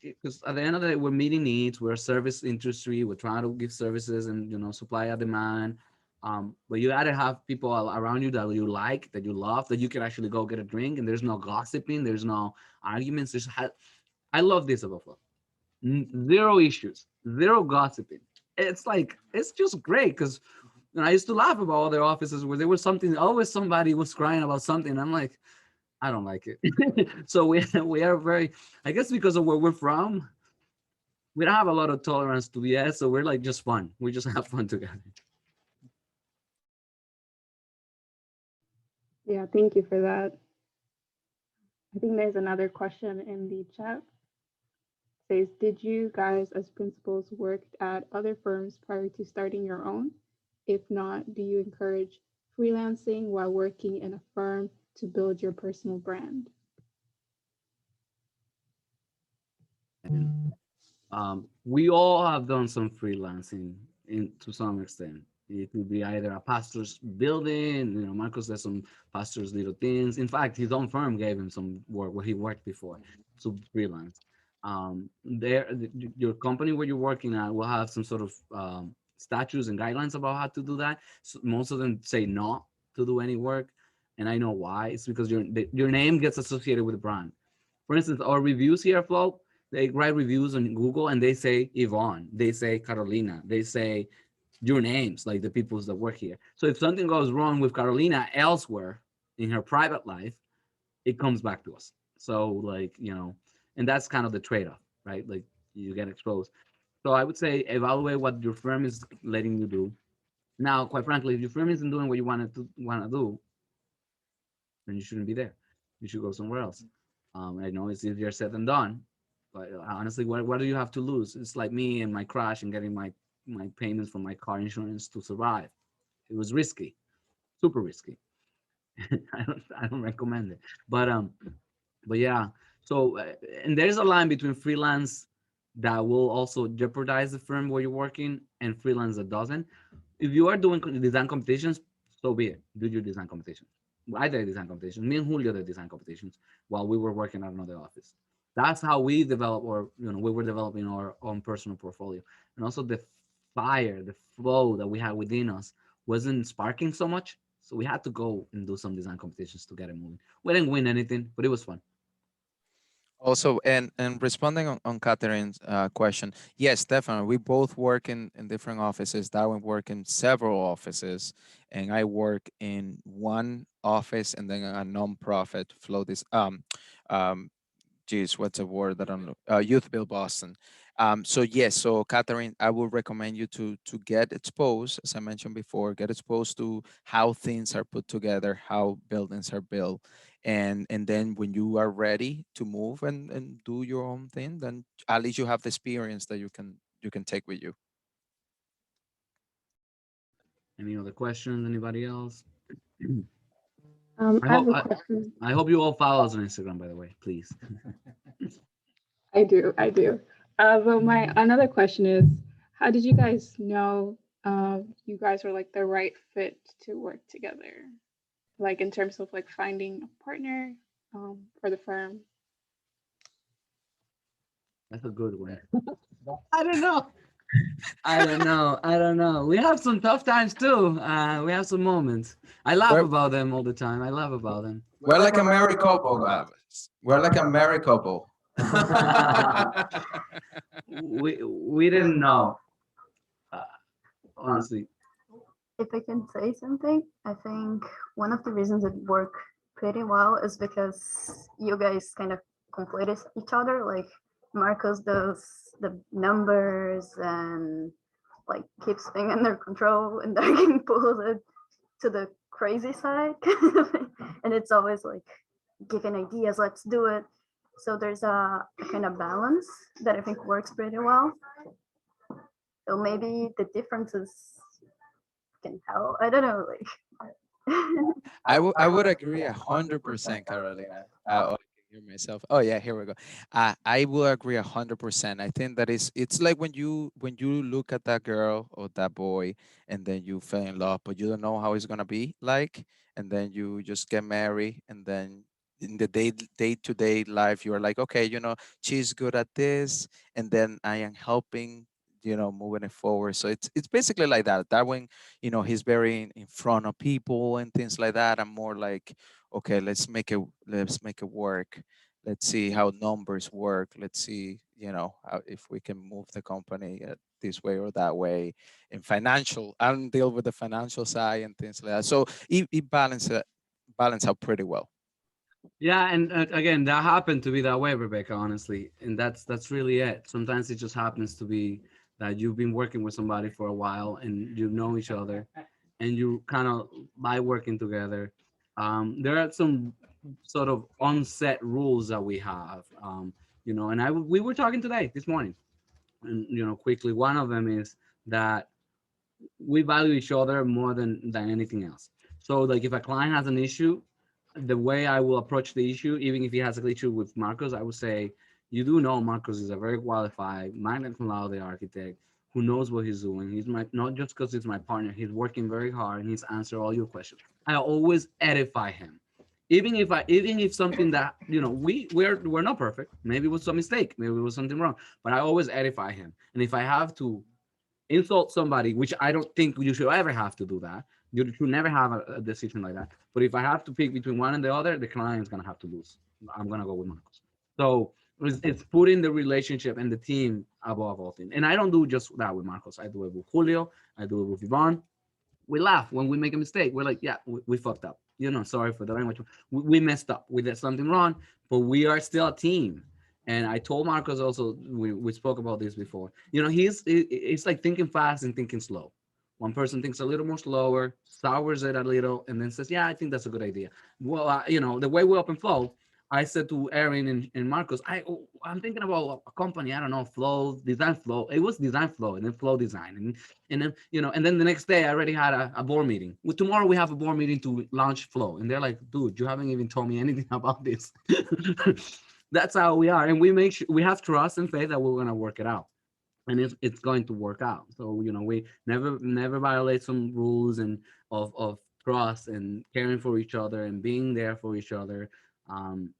because at the end of the day, we're meeting needs. We're a service industry. We're trying to give services and supply a demand. But you gotta have people around you that you like, that you love, that you can actually go get a drink, and there's no gossiping, there's no arguments. I love this about Flow. Zero issues, zero gossiping. It's like it's just great because I used to laugh about other offices where there was something, always somebody was crying about something. I'm like, I don't like it. So we are very, I guess because of where we're from, we don't have a lot of tolerance to BS. So we're like just fun. We just have fun together. Yeah, thank you for that. I think there's another question in the chat. Says, did you guys as principals worked at other firms prior to starting your own? If not, do you encourage freelancing while working in a firm to build your personal brand? And we all have done some freelancing to some extent. It could be either a pastor's building, Marcos does some pastor's little things. In fact, his own firm gave him some work where he worked before to freelance. Your company where you're working at will have some sort of statutes and guidelines about how to do that. So most of them say not to do any work, and I know why. It's because your name gets associated with the brand. For instance, our reviews here at Flow, they write reviews on Google and they say Yvonne, they say Carolina, they say your names, like the people that work here. So if something goes wrong with Carolina elsewhere in her private life, it comes back to us. So and that's kind of the trade-off, right? Like you get exposed. So I would say evaluate what your firm is letting you do. Now, quite frankly, if your firm isn't doing what you want to do, then you shouldn't be there. You should go somewhere else. I know it's easier said than done, but honestly, what do you have to lose? It's like me and my crash and getting my payments from my car insurance to survive. It was risky, super risky. I don't recommend it. But yeah. So and there's a line between freelance that will also jeopardize the firm where you're working and freelance that doesn't. If you are doing design competitions, so be it. Do your design competitions. I did design competitions. Me and Julio did design competitions while we were working at another office. That's how we develop, or we were developing our own personal portfolio. And also the fire, the flow that we had within us wasn't sparking so much. So we had to go and do some design competitions to get it moving. We didn't win anything, but it was fun. Also, and responding on Catherine's question, yes, definitely. We both work in different offices. Darwin work in several offices, and I work in one office and then a nonprofit. Flow this geez, what's a word that I'm Youth Build Boston. So yes, so Catherine, I would recommend you to get exposed, as I mentioned before, get exposed to how things are put together, how buildings are built, and then when you are ready to move and do your own thing, then at least you have the experience that you can take with you. Any other questions? Anybody else? I I have hope a I, question. I hope you all follow us on Instagram, by the way, please. I do, I do. But my another question is, how did you guys know you guys were like the right fit to work together? Like in terms of like finding a partner for the firm. That's a good one. I don't know. I don't know. I don't know. We have some tough times too. We have some moments. I laugh We're about them all the time. I laugh about them. we're like a married couple, guys. We're like a married couple. We didn't know. Uh, honestly, If I can say something, I think one of the reasons it worked pretty well is because you guys kind of completed each other. Like Marcos does the numbers and like keeps things under control, and Darkin pulls it to the crazy side. And it's always like giving ideas, let's do it. So there's a kind of balance that I think works pretty well. So maybe the differences can help. I don't know, like I would agree 100%, Carolina. I can hear myself. Oh yeah, here we go. I will agree 100%. I think that it's like when you look at that girl or that boy, and then you fell in love, but you don't know how it's gonna be like, and then you just get married, and then in the day-to-day life, you're like, okay, she's good at this, and then I am helping. Moving it forward. So it's basically like that. Darwin, he's very in front of people and things like that. I'm more like, okay, let's make it work. Let's see how numbers work. Let's see, if we can move the company this way or that way. In financial, I don't deal with the financial side and things like that. So it balance out pretty well. yeah, and again, that happened to be that way, Rebecca. Honestly, and that's really it. Sometimes it just happens to be that you've been working with somebody for a while and you know each other, and you kind of by working together. There are some sort of onset rules that we have, and we were talking today this morning, and quickly, one of them is that we value each other more than anything else. So like if a client has an issue, the way I will approach the issue, even if he has an issue with Marcos, I would say, you do know Marcos is a very qualified magna cum laude architect who knows what he's doing. He's my not just because he's my partner, he's working very hard and he's answer all your questions. I always edify him. Even if something that we're not perfect, maybe it was some mistake, maybe it was something wrong, but I always edify him. And if I have to insult somebody, which I don't think you should ever have to do that. You should never have a decision like that. But if I have to pick between one and the other, the client's gonna have to lose. I'm gonna go with Marcos. So it's putting the relationship and the team above all things. And I don't do just that with Marcos. I do it with Julio. I do it with Yvonne. We laugh when we make a mistake. We're like, yeah, we fucked up. Sorry for the language. We messed up. We did something wrong, but we are still a team. And I told Marcos also, we spoke about this before. It's like thinking fast and thinking slow. One person thinks a little more slower, sours it a little, and then says, yeah, I think that's a good idea. Well, the way we open flow, I said to Aaron and Marcos, I'm thinking about a company, I don't know, Flow, Design Flow. It was Design Flow and then Flow Design. And then the next day I already had a board meeting. Well, tomorrow we have a board meeting to launch Flow. And they're like, dude, you haven't even told me anything about this. That's how we are. And we make sure we have trust and faith that we're gonna work it out. And it's going to work out. So, we never violate some rules and of trust and caring for each other and being there for each other. Um,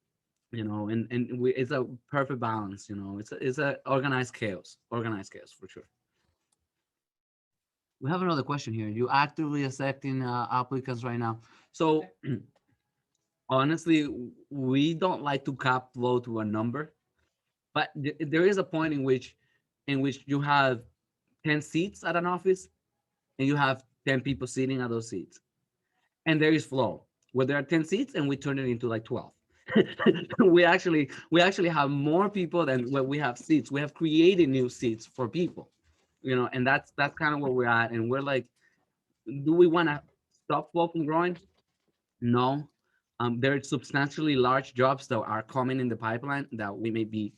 it's a perfect balance. It's a organized chaos for sure. We have another question here. You actively accepting applicants right now? So honestly, we don't like to cap flow to a number, but there is a point in which you have 10 seats at an office and you have 10 people sitting at those seats, and there is flow where there are 10 seats and we turn it into like 12. we actually have more people than what we have seats. We have created new seats for people, and that's kind of where we're at. And we're like, do we want to stop flow from growing? No. There are substantially large jobs that are coming in the pipeline that we may be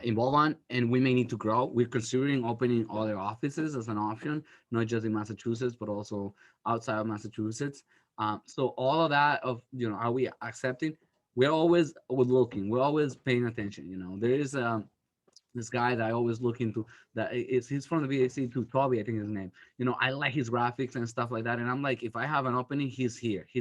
involved on, and we may need to grow. We're considering opening other offices as an option, not just in Massachusetts, but also outside of Massachusetts. So all of that of, are we accepting? We're always looking. We're always paying attention. There is this guy that I always look into, that he's from the VAC too, Toby, I think his name. I like his graphics and stuff like that. And I'm like, if I have an opening, he's here. He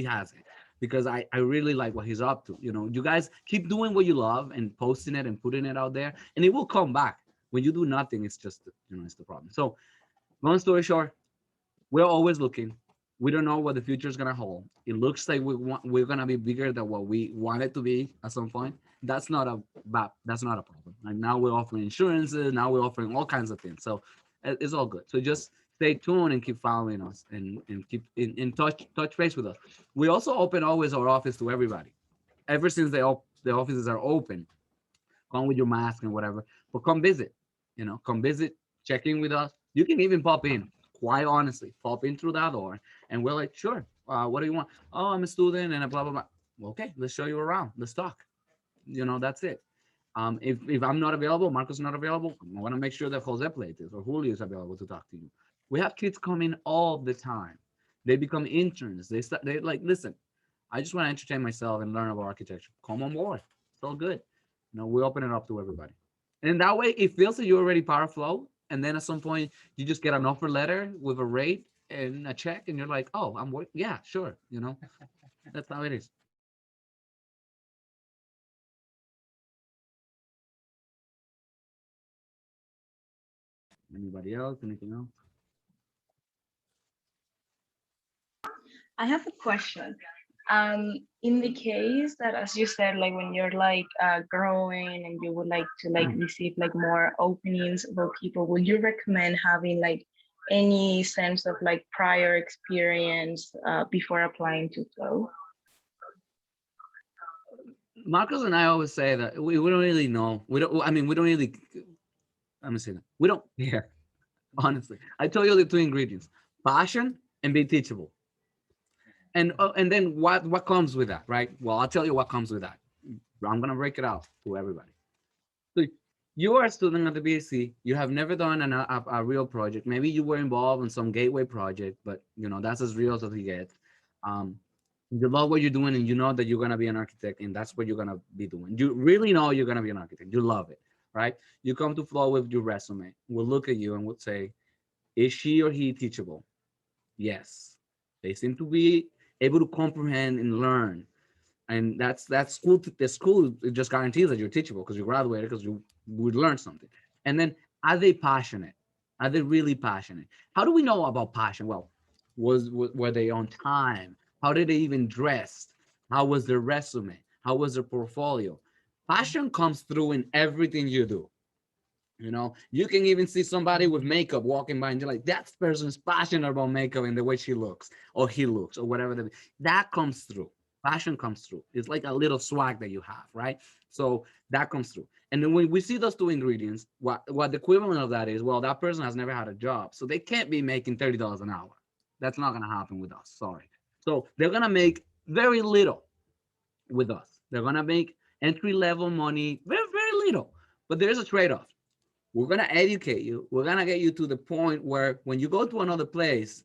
has it. Because I really like what he's up to. You guys keep doing what you love and posting it and putting it out there, and it will come back. When you do nothing, it's just, it's the problem. So long story short, we're always looking. We don't know what the future is gonna hold. It looks like we're gonna be bigger than what we want it to be at some point. That's not a problem. Like, now we're offering insurances. Now we're offering all kinds of things. So it's all good. So just stay tuned and keep following us, and keep in touch base with us. We also open always our office to everybody. Ever since the offices are open, come with your mask and whatever, but come visit. Come visit, check in with us. You can even pop in. Quite honestly, pop in through that door, and we're like, sure. What do you want? Oh, I'm a student and a blah blah blah. Well, okay, let's show you around. Let's talk. That's it. If I'm not available, Marco's not available, I want to make sure that Jose Plate is, or Julio is available to talk to you. We have kids coming all the time. They become interns. They like, listen, I just want to entertain myself and learn about architecture. Come on board. It's all good. We open it up to everybody. And that way it feels that you're already part of flow. And then at some point you just get an offer letter with a rate and a check, and you're like, oh, I'm working. Yeah, sure. That's how it is. Anybody else? Anything else? I have a question. In the case that, as you said, like when you're like growing and you would like to like receive like more openings for people, would you recommend having like any sense of like prior experience before applying to Flow? Marcos and I always say that we don't really know. We don't. I mean, we don't really. I'm gonna say that we don't. Yeah, honestly, I told you the two ingredients: passion and be teachable. And then what comes with that, right? Well, I'll tell you what comes with that. I'm gonna break it out to everybody. So you are a student at the BSc. You have never done a real project. Maybe you were involved in some gateway project, but that's as real as it gets. Um, you love what you're doing, and you know that you're gonna be an architect, and that's what you're gonna be doing. You really know you're gonna be an architect. You love it, right? You come to Flow with your resume. We'll look at you and we'll say, is she or he teachable? Yes. They seem to be able to comprehend and learn, and that's school. The school just guarantees that you're teachable because you graduated, because you would learn something. And then, are they passionate? Are they really passionate? How do we know about passion? Well, were they on time? How did they even dress? How was their resume? How was their portfolio? Passion comes through in everything you do. You can even see somebody with makeup walking by, and you're like, that person's passionate about makeup and the way she looks, or he looks, or whatever. That comes through. Passion comes through. It's like a little swag that you have, right? So that comes through. And then when we see those two ingredients, what the equivalent of that is, well, that person has never had a job, so they can't be making $30 an hour. That's not gonna happen with us. Sorry. So they're gonna make very little with us. They're gonna make entry level money, very, very little. But there's a trade-off. We're gonna educate you. We're gonna get you to the point where when you go to another place,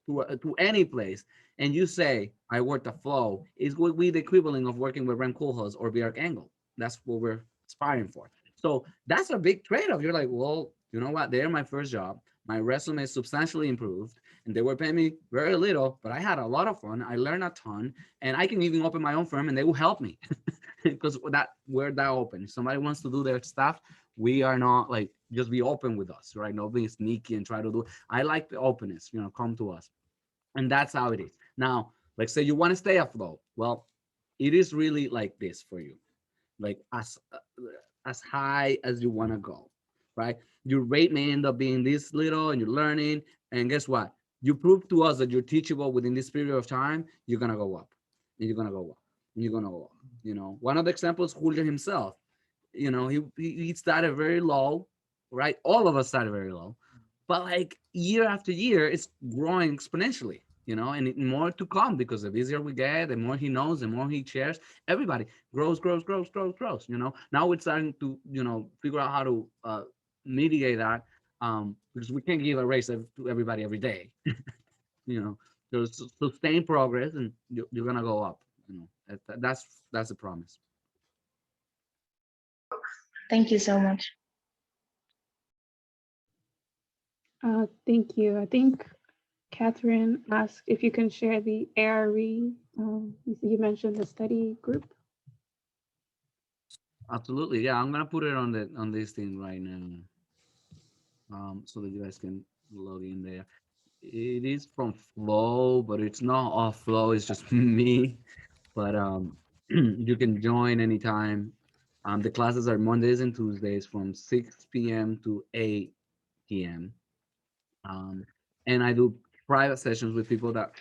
to any place, and you say, I worked at Flow, it would be the equivalent of working with Rem Koolhaas or Björk Engel. That's what we're aspiring for. So that's a big trade-off. You're like, well, you know what? They're my first job. My resume is substantially improved, and they were paying me very little, but I had a lot of fun. I learned a ton, and I can even open my own firm, and they will help me because we're that open. If somebody wants to do their stuff, we are not like, just be open with us, right? Not being sneaky and try to do. I like the openness, come to us, and that's how it is. Now, like, say you want to stay afloat. Well, it is really like this for you, like as high as you want to go, right? Your rate may end up being this little, and you're learning, and guess what? You prove to us that you're teachable within this period of time. You're gonna go up, and you're gonna go up. you're gonna go up. You know, one of the examples, Julio himself. You know, he started very low, right? All of us started very low, but like year after year, it's growing exponentially. You know, and more to come because the busier we get, the more he knows, the more he shares. Everybody grows, grows, grows, grows, grows. You know, now we're starting to figure out how to mitigate that because we can't give a raise to everybody every day. You know, there's sustained progress, and you're gonna go up. You know, that's a promise. Thank you so much. Thank you. I think Catherine asked if you can share the ARE. You mentioned the study group. Absolutely, yeah. I'm gonna put it on this thing right now, so that you guys can log in there. It is from Flow, but it's not off Flow. It's just me. But you can join anytime. The classes are Mondays and Tuesdays from 6 p.m. to 8 p.m. um, and I do private sessions with people that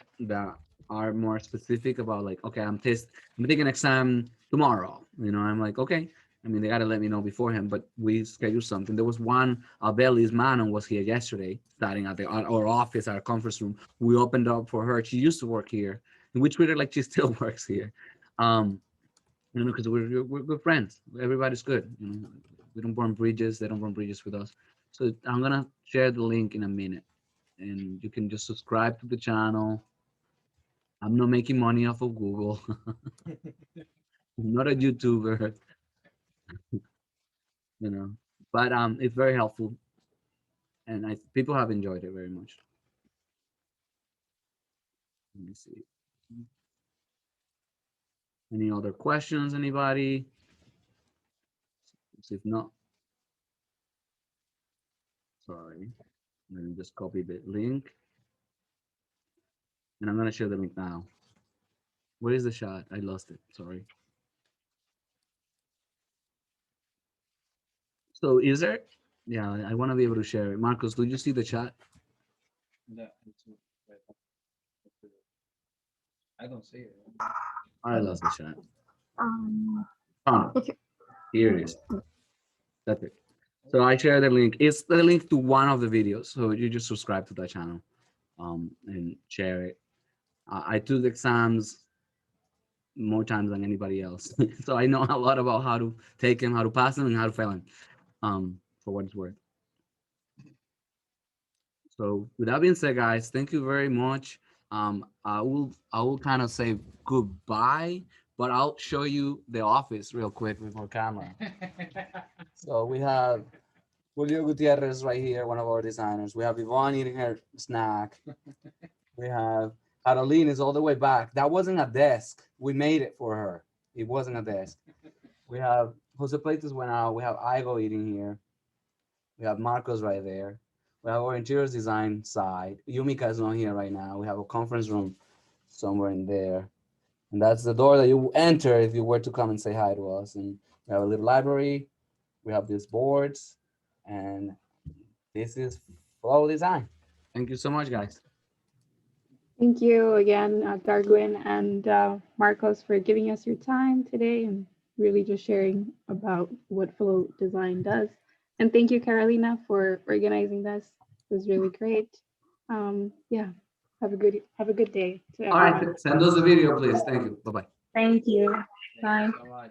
are more specific about like, okay, I'm taking an exam tomorrow. You know, I'm like, okay. I mean, they gotta let me know beforehand, but we schedule something. There was one, Belly's Manon was here yesterday, starting at our office, our conference room. We opened up for her. She used to work here, and we treat her like she still works here. Um, because we're good friends. Everybody's good. You know, we don't burn bridges. They don't burn bridges with us. So I'm gonna share the link in a minute, and you can just subscribe to the channel. I'm not making money off of Google. I'm not a YouTuber, you know, but it's very helpful, and people have enjoyed it very much. Let me see. Any other questions, anybody? If not, sorry. Let me just copy the link, and I'm gonna share the link now. Where is the shot? I lost it. Sorry. So is there? Yeah, I want to be able to share it. Marcos, do you see the chat? I lost the chat. Um, Found it. if you, Here it is. That's it. So I share the link. It's the link to one of the videos. So you just subscribe to that channel, and share it. I took exams more times than anybody else, so I know a lot about how to take them, how to pass them, and how to fail them. For what it's worth. So with that being said, guys, thank you very much. I will kind of say goodbye, but I'll show you the office real quick with our camera. So we have Julio Gutierrez right here, one of our designers. We have Yvonne eating her snack. We have Caroline is all the way back. That wasn't a desk. We made it for her. It wasn't a desk. We have Jose Plates went out. We have Igo eating here. We have Marcos right there. We have our interiors design side. Yumika is not here right now. We have a conference room somewhere in there. And that's the door that you enter if you were to come and say hi to us. And we have a little library. We have these boards. And this is Flow Design. Thank you so much, guys. Thank you again, Darwin and Marcos, for giving us your time today and really just sharing about what flow design does. And thank you, Carolina, for organizing this. It was really great. Yeah, have a good day to All everyone. right, send us the video, please. Thank you. Bye-bye. Thank you. Bye. So much.